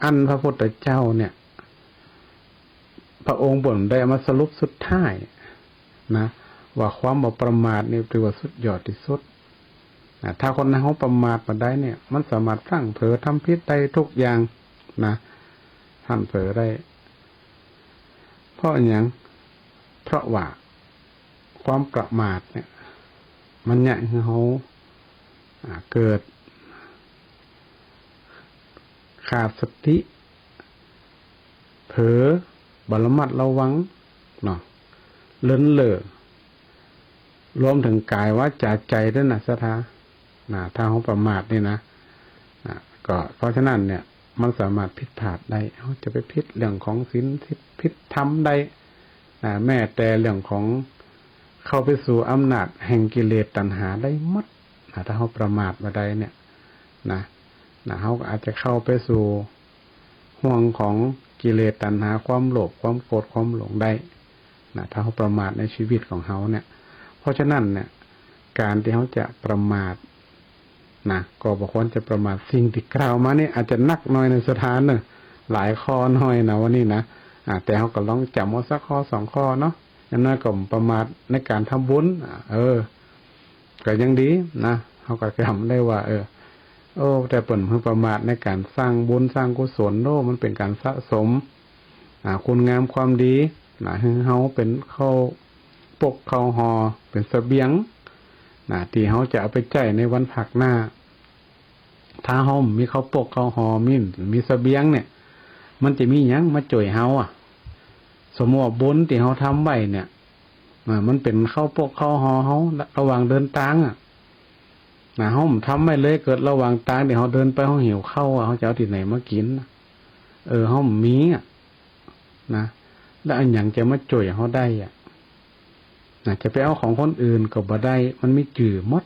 อันพระพุทธเจ้าเนี่ยพระองค์บ่นได้มาสรุปสุดท้ายนะว่าความบ่ประมาทนี่ถือว่าสุดยอดที่สุดถ้าคนเขาประมาทมาได้เนี่ยมันสามารถพลั้งเผลอทำผิดได้ทุกอย่างนะทำเผลอได้เพราะอย่างเพราะว่าความประมาทเนี่ยมันเนี่ยคือเขาเกิดขาดสติเผลอบระมัดระวังเนาะเลินเล่อรวมถึงกายวาจาใจด้วยนะสถาถ้าเขาประมาทนี่นะก็เพราะฉะนั้นเนี่ยมันสามารถผิดพลาดได้เขาจะไปผิดเรื่องของศีลผิดธรรมได้แม้แต่เรื่องของเข้าไปสู่อำนาจแห่งกิเลสตัณหาได้หมดถ้าเขาประมาทมาได้เนี่ยเขาอาจจะเข้าไปสู่ห่วงของกิเลสตัณหาความโลภความโกรธความหลงได้ถ้าเขาประมาทในชีวิตของเขาเนี่ยเพราะฉะนั้นเนี่ยการที่เขาจะประมาทก็บอกว่าจะประมาทสิ่งที่กล่าวมานี่อาจจะนักน้อยในสถานเนี่ยหลายข้อน้อยนะวันนี้นะแต่เขาก็ลองจำว่าสักข้อ2 ข้อเนาะอย่างน้อยก็ประมาทในการทำบุญก็ยังดีนะเขาก็จำได้ว่าแต่เปิ่นเพิ่งประมาทในการสร้างบุญสร้างกุศลมันเป็นการสะสมคุณงามความดีให้เขาเป็นเข้าปกเข้าหอเป็นเสบียงที่เขาจะเอาไปใช้ในวันผักหน้าถ้าเขามีข้าวปกข้าวหอมีเสบียงเนี่ยมันจะมีหยังมาจ่วยเขาสมมติว่าบุญที่เขาทำไว้เนี่ยมันเป็นข้าวปกข้าวหอเขาระหว่างเดินทางเขาทำไม่เลยเกิดระหว่างทางเดี๋ยวเขาเดินไปเขาหิวข้าวเขาจะเอาที่ไหนมากินเขามีนะแล้วอันอย่างจะมาจ่วยเขาได้จะไปเอาของคนอื่นก็บ่ได้มันไม่จืดหมด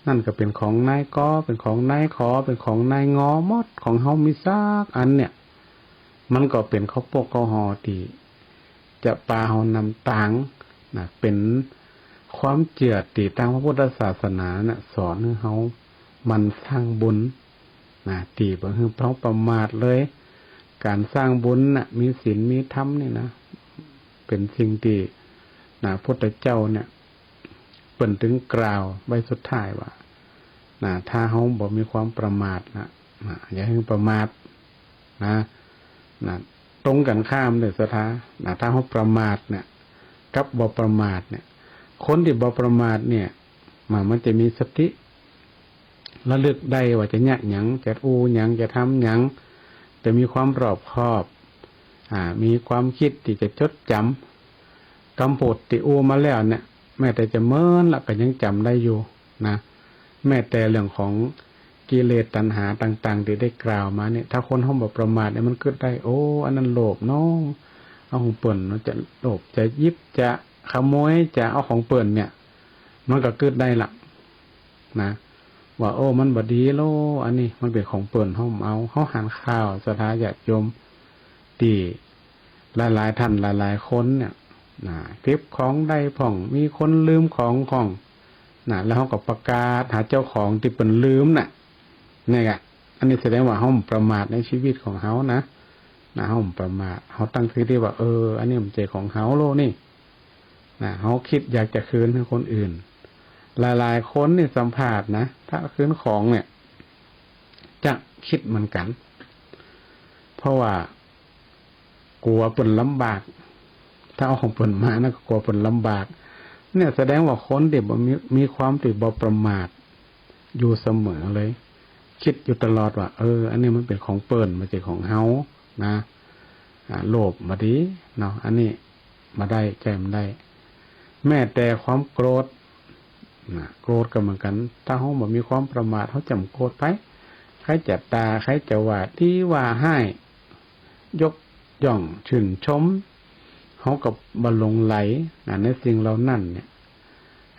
นั่นก็เป็นของนายกอเป็นของนายขอเป็นของนายงอหมดของเฮามีซากอันเนี่ยมันก็เป็นข้าวปกข้าวหอที่จะปาเฮานำตังเป็นความเจือตีทางพระพุทธศาสนาสอนให้เฮามันสร้างบุญตีบ่คือเพราะประมาทเลยการสร้างบุญมีศีลมีธรรมนี่นะเป็นสิ่งที่พุทธเจ้าเนี่ยเปิ่นถึงกล่าวไว้สุดท้ายว่าถ้าเฮาบ่มีความประมาทอย่าให้ประมาทตรงกันข้ามเลยสถาถ้าเฮาประมาทเนี่ยกับบ่ประมาทเนี่ยคนที่บ่ประมาทเนี่ยมันจะมีสติระลึกได้ว่าจะเนี่ยหยังจะหยังจะทำหยังจะมีความรอบคอบมีความคิดที่จะจดจำกำโพดติมาแล้วเนี่ยแม้แต่จะเมินละก็ยังจำได้อยู่ นะแม้แต่เรื่องของกิเลสตัณหาต่างๆที่ได้กล่าวมาเนี่ยถ้าคนเฮาบ่ประมาทเนี่ยมันเกิดได้โอ้อันนั้นโลภเนาะเอาของเปิ้นมันจะโลภจะยิบจะขโมยจะเอาของเปิ้นเนี่ยมันก็เกิดได้ล่ะนะว่าโอ้มันบ่ดีโลอันนี้มันเป็นของเปิ้นเฮาเอาเฮาหันข้าวสถาญาติโยมที่หลายๆท่านหลายๆคนเนี่ยนะเก็บของได้พ่องมีคนลืมของนะแล้วเฮาก็ประกาศหาเจ้าของที่เปิ้นลืมน่ะนี่ก็อันนี้แสดงว่าเฮาประมาทในชีวิตของเฮานะเฮาประมาทเฮาตั้งถือที่ว่าอันนี้มันใจของเฮาโลนี่นะเฮาคิดอยากจะคืนให้คนอื่นหลายๆคนนี่สัมภาษณ์นะถ้าคืนของเนี่ยจะคิดเหมือนกันเพราะว่ากลัวเปิ้นลำบากถ้าเอาของเปิ้นมานะก็กลัวเปิ้นลำบากเนี่ยแสดงว่าคนที่บ่มีความที่บ่ประมาทอยู่เสมอเลยคิดอยู่ตลอดว่าอันนี้มันเป็นของเปิ้นมันเป็นของเฮานะโลภมาดีเนาะอันนี้มาได้ใจมันได้แม้แต่ความโกรธนะโกรธก็เหมือนกันถ้าเฮาบ่มีความประมาทเฮาจำโกรธไปใครจะด่าใครจะว่าที่ว่าให้ยกย่องชื่นชมเฮาก็บ่หลงไหลในสิ่งเหล่านั้นเนี่ย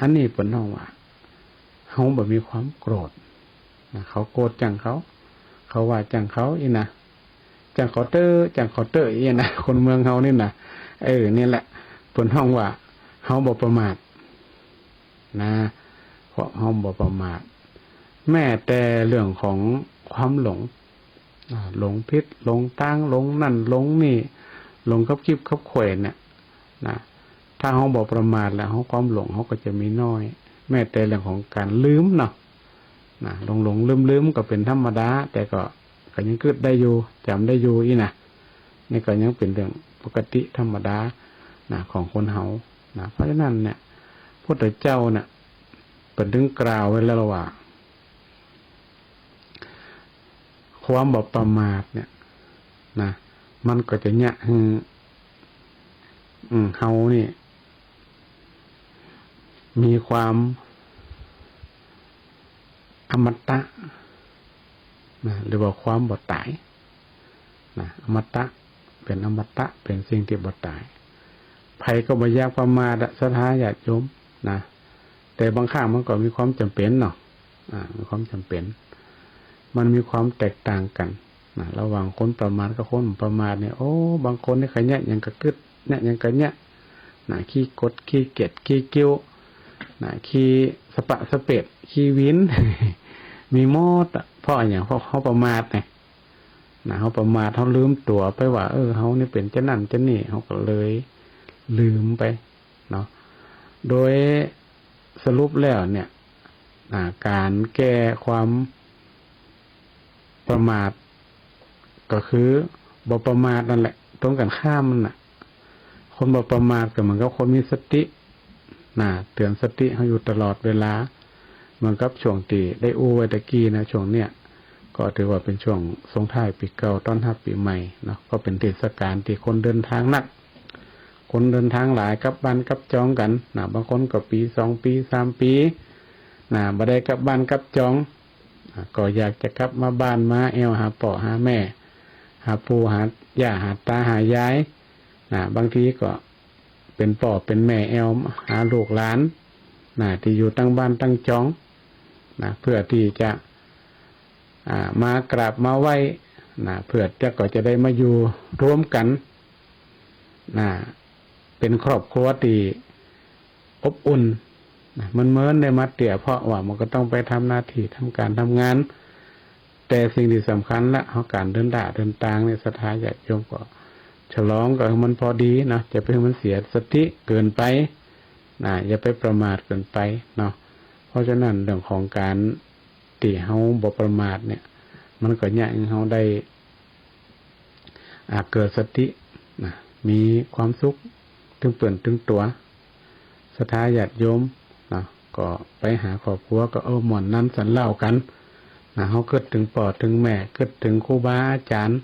อันนี้เปิ้นเฮาว่าเฮาบ่มีความโกรธนะเขาโกรธจังเขาว่าจังเขาอีนะจังเคาน์เตอร์อีนะคนเมืองเฮานี่นะนี่แหละเปิ้นเฮาว่าเฮาบ่ประมาทนะเพราะเฮาบ่ประมาทแม้แต่เรื่องของความหลงหลงผิดหลงตั้งหลงนั่นหลงนี่หลงคับคิบคับแขวนเนี่ยนะถ้าเฮาบ่ประมาทแล้วเฮาความหลงเฮาก็จะมีน้อยแม้แต่เรื่องของการลืมเนาะนะหลงลืมก็เป็นธรรมดาแต่ก็ยังคิดได้อยู่จำได้อยู่อีนะนี่ก็ยังเป็นเรื่องปกติธรรมดานะของคนเฮานะเพราะฉะนั้นเนี่ยพระพุทธเจ้าเนี่ยเปิดถึงกล่าวไว้แล้วว่าความบ่ประมาทเนี่ยนะมันก็จะเนี่ยเฮานี่มีความอมตะนะหรือว่าความบ่ตายนะอมตะเป็นอมตะเป็นสิ่งที่บ่ตายภัยก็บ่อยากประมาทศรัทธาญาติโยมนะแต่บางครั้งมันก็มีความจำเป็นเนาะมีความจำเป็นมันมีความแตกต่างกันนะระหว่างคนประมาทกับคนประมาทเนี่ยบางคนนี่ขยันยังกระกึดเนี่ยยังกระเนี่ยนะขี้กดขี้เกียจขี้กิ้วนะขี้สปะสเปดขี้วิน มีหมดเพราะอย่างเขาประมาทไงนะเขาประมาทเขาลืมตัวไปว่าเขานี่เป็นเจ้านั่นเจ้านี่เขาก็เลยลืมไปเนาะโดยสรุปแล้วเนี่ยการแก้ความประมาทก็คือบ่ประมาทนั่นแหละตรงกันข้ามมันน่ะคนบ่ประมาทก็เหมือนกับคนมีสติเตือนสติเขาอยู่ตลอดเวลาเหมือนกับช่วงตีได้ไว้ตะกี้นะช่วงเนี้ยก็ถือว่าเป็นช่วงส่งท้ายปีเก่าต้อนรับปีใหม่เนาะก็เป็นเทศกาลที่คนเดินทางนักคนเดินทางหลายกลับบ้านกลับจองกันบางคนก็ปี2 ปี 3 ปีบ่ได้กลับบ้านกลับจองก็อยากจะกลับมาบ้านมาแอวหาพ่อหาแม่หาปู่หาย่าหาตาหายายบางทีก็เป็นพ่อเป็นแม่แอวหาลูกหลานที่อยู่ตั้งบ้านตั้งจองเพื่อที่จะมากราบมาไหว้เพื่อก็จะได้มาอยู่ร่วมกันเป็นครอบครัวที่อบอุ่นมันเหมือนในมัดเตี่ยเพราะว่ามันก็ต้องไปทำหน้าที่ทำการทำงานแต่สิ่งที่สำคัญละการเดินทางในศรัทธาญาติโยมก็ฉลองก็มันพอดีนะจะไปให้มันเสียสติเกินไปอย่าไปประมาทเกินไปเนาะเพราะฉะนั้นเรื่องของการตีเฮาบ่ประมาทเนี่ยมันก็ยากให้เฮาได้เกิดสติมีความสุขถึงเปื่อนถึงตัวศรัทธาญาติโยมก็ไปหาครอบครัวก็หม่อนนั้นสันเล่ากันเฮาคิดถึงพ่อถึงแม่คิดถึงครูบาอาจารย์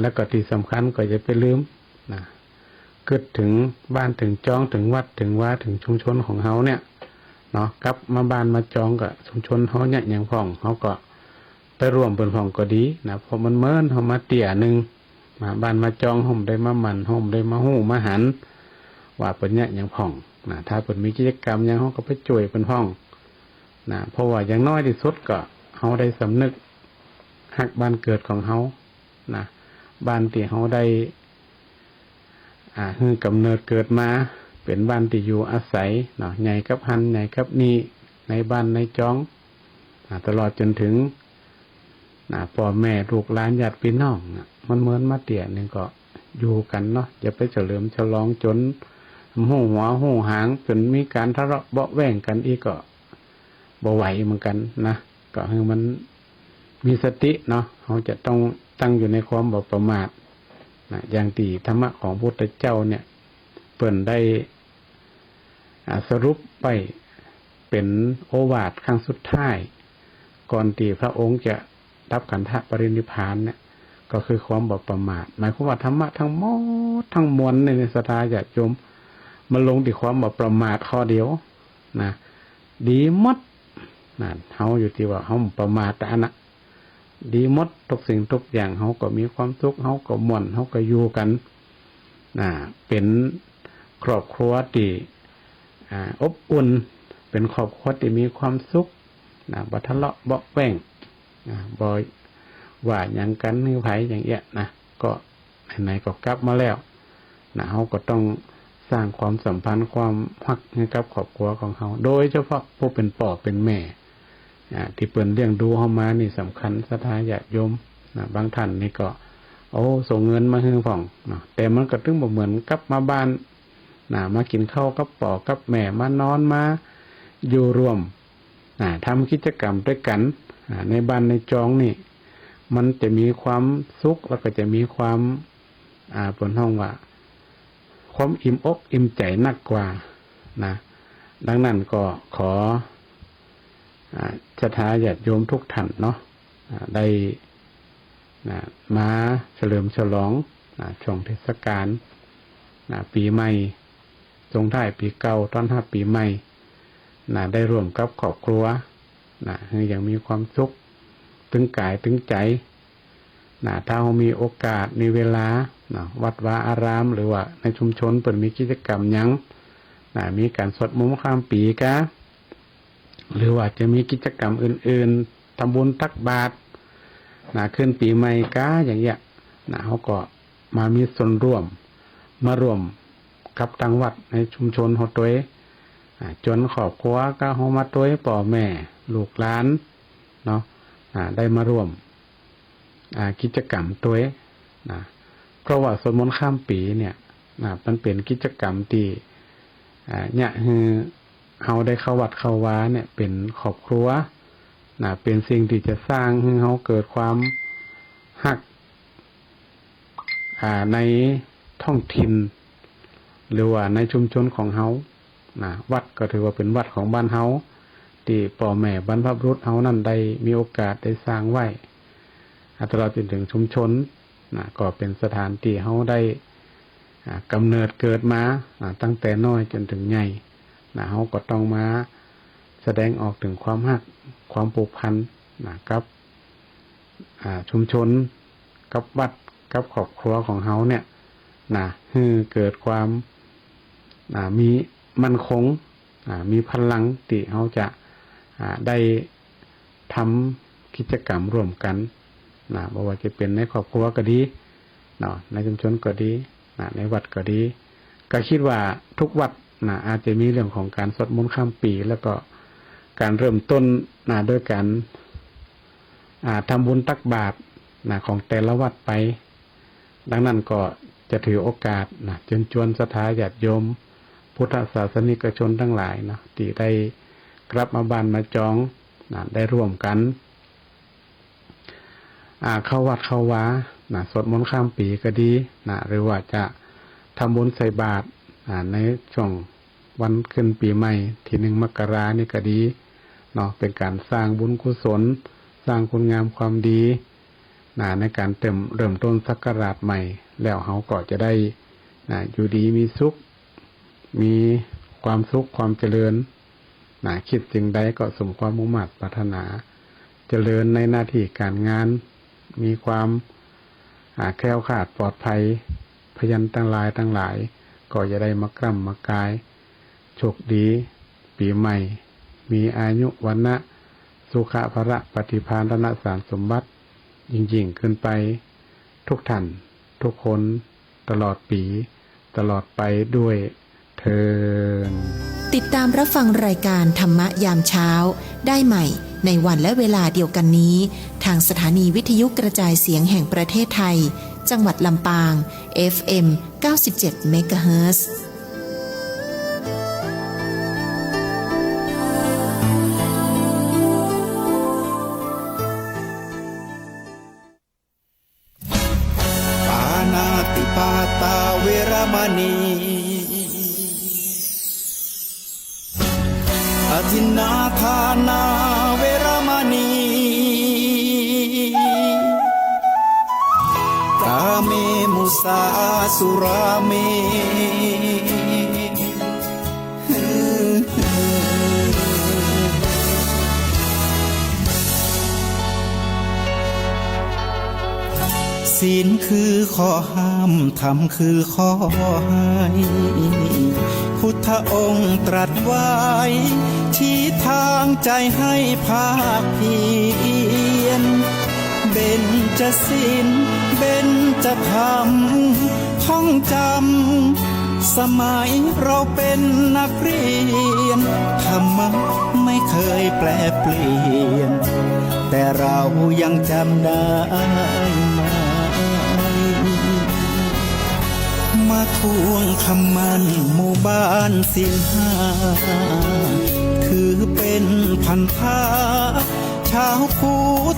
แล้วก็ที่สำคัญก็จะไปลืมคิดถึงบ้านถึงจองถึงวัดถึงว่าถึงชุมชนของเฮาเนี่ย เนาะกลับมาบ้านมาจองกับชุมชนเฮาเนี่ยอย่างพ่องเฮาก็ไปร่วมเปิ้นพ่องก็ดีนะเพราะมันเมินเฮามาเตี่ยนึงมาบ้านมาจองห่มได้มามันห่มได้มาฮู้มาหันว่าเปิ้นเนี่ยอย่างพ่องนะถ้าเปิ้นมีกิจกรรมหยังเฮาก็ไปช่วยเปิ้นพ่องนะเพราะว่าอย่างน้อยที่สุดก็เฮาได้สำนึกฮักบ้านเกิดของเฮานะบ้านที่เฮาได้คือกำเนิดเกิดมาเป็นบ้านที่อยู่อาศัยเนาะใหญ่กับหันใหญ่กับนี่ในบ้านในจองตลอดจนถึงพ่อแม่ลูกหลานญาติพี่น้องมันเหมือนมาเตี่ยนึงก็อยู่กันเนาะอย่าไปเฉลิมฉลองจนหูหัวหูหางจนมีการทะเลาะเบาะแว้งกันอีกก็บ่ไหวเหมือนกันนะก็ให้มันมีสติเนาะเขาจะต้องตั้งอยู่ในความบ่ประมาทนะอย่างที่ธรรมะของพระพุทธเจ้าเนี่ยเปิ่นได้สรุปไปเป็นโอวาทครั้งสุดท้ายก่อนที่พระองค์จะรับขันธปรินิพพานเนี่ยก็คือความบ่ประมาทหมายความว่าธรรมะทั้งหมดทั้งมวลในศรัทธาญาติโยมมาลงที่ความบ่ประมาทข้อเดียวนะดีหมดนะเฮาอยู่ที่ว่าเฮาประมาทแต่อันน่ะดีหมดทุกสิ่งทุกอย่างเฮาก็มีความสุขเฮาก็ม่วนเฮาก็อยู่กันเป็นครอบครัวที่อบอุ่นเป็นครอบครัวที่มีความสุขบ่ทะเลาะเบาะแว้งบ่ว่าหยังกันฮือไผอย่างเงี้ยนะก็ไหนๆก็กลับมาแล้วเฮาก็ต้องสร้างความสัมพันธ์ความรักให้กับครอบครัวของเฮาโดยเฉพาะผู้เป็นพ่อเป็นแม่ที่เปิ้นเลี้ยงดูเฮามานี่สำคัญศรัทธาญาติโยมบางท่านนี่ก็ส่งเงินมาให้พ่องแต่มันก็ถึงบ่เหมือนกลับมาบ้านมากินข้าวกับพ่อกับแม่มานอนมาอยู่ร่วมทำกิจกรรมด้วยกันในบ้านในจองนี่มันจะมีความสุขแล้วก็จะมีความเปิ้นฮ้องว่าความอิ่มอกอิ่มใจนักกว่านะดังนั้นก็ขอศรัทธาญาติโยมทุกท่านเนาะได้มาเฉลิมฉลองช่วงเทศกาลปีใหม่ส่งท้ายปีเก่าต้อนรับปีใหม่ได้ร่วมกับครอบครัวให้อย่างมีความสุขถึงกายถึงใจถ้าเรามีโอกาสมีเวลาวัดวาอารามหรือว่าในชุมชนเปิดมีกิจกรรมยังมีการสวดมนต์ข้ามปีกะหรือว่าจะมีกิจกรรมอื่นๆทำบุญตักบาตรขึ้นปีใหม่กะอย่างเงี้ยเขาก็มามีส่วนร่วมมาร่วมกับทางวัดในชุมชนของตัวเองจนครอบครัวก็เฮามาตัวพ่อแม่ลูกหลานเนาะได้มาร่วมกิจกรรมตัวเองเพราะว่าสวดมนต์ข้ามปีเนี่ยมันเป็นกิจกรรมที่เนี่ยคือเฮาได้เข้าวัดเข้าวาเนี่ยเป็นครอบครัวเป็นสิ่งที่จะสร้างให้เฮาเกิดความฮักในท้องถิ่นหรือว่าในชุมชนของเฮาวัดก็ถือว่าเป็นวัดของบ้านเฮาที่พ่อแม่บรรพบุรุษเฮานั่นได้มีโอกาสได้สร้างไว้ตลอดจนถึงชุมชนก็เป็นสถานที่เฮาได้กำเนิดเกิดมาตั้งแต่น้อยจนถึงใหญ่เฮาก็ต้องมาแสดงออกถึงความฮักความผูกพันกับชุมชนกับวัดกับครอบครัวของเฮาเนี่ยให้เกิดความมีมั่นคงมีพลังที่เฮาจะได้ทำกิจกรรมร่วมกันบ่ว่าจะเป็นในครอบครัวก็ดีในชุมชนก็ดีในวัดก็ดีก็คิดว่าทุกวัดอาจจะมีเรื่องของการสวดมนต์ข้ามปีแล้วก็การเริ่มต้นด้วยการทำบุญตักบาตรของแต่ละวัดไปดังนั้นก็จะถือโอกาสเชิญชวนศรัทธาญาติโยมพุทธศาสนิกชนทั้งหลายที่ได้กลับมาบ้านมาจองได้ร่วมกันเข้าวัดเข้าวาสวดมนต์ข้ามปีก็ดีหรือว่าจะทำบุญใส่บาตรในช่วงวันขึ้นปีใหม่ที่1 มกรานี่ก็ดีเป็นการสร้างบุญกุศลสร้างคุณงามความดีในการเริ่มต้นศักราชใหม่แล้วเขาก็จะได้อยู่ดีมีสุขมีความสุขความเจริญ คิดสิ่งใดก็สมความมุ่งมั่นปรารถนาเจริญในหน้าที่การงานมีความแคล้วคลาดปลอดภัยพยัญชนะทั้งหลายก็จะได้มากร่ำมากายโชคดีปีใหม่มีอายุวันนะสุขะภระปฏิภาณธนสารสมบัติยิ่งขึ้นไปทุกท่านทุกคนตลอดปีตลอดไปด้วยเทิน ติดตามรับฟังรายการธรรมะยามเช้าได้ใหม่ในวันและเวลาเดียวกันนี้ทางสถานีวิทยุกระจายเสียงแห่งประเทศไทยจังหวัดลำปาง FM 97 MHzปานาติปาตาเวรมณีอทินนาทานาเวรมณีกาเมมุสาสุราเมศีลคือข้อห้ามธรรมคือข้อให้พุทธองค์ตรัสไว้ชี้ทางใจให้ภาคเพียรเบญจศีลเบญจธรรมท่องจำสมัยเราเป็นนักเรียนธรรมะไม่เคยแปรเปลี่ยนแต่เรายังจำได้มาทวงคำมันหมู่บ้านศีลห้าถือเป็นพันธะชาวพุทธ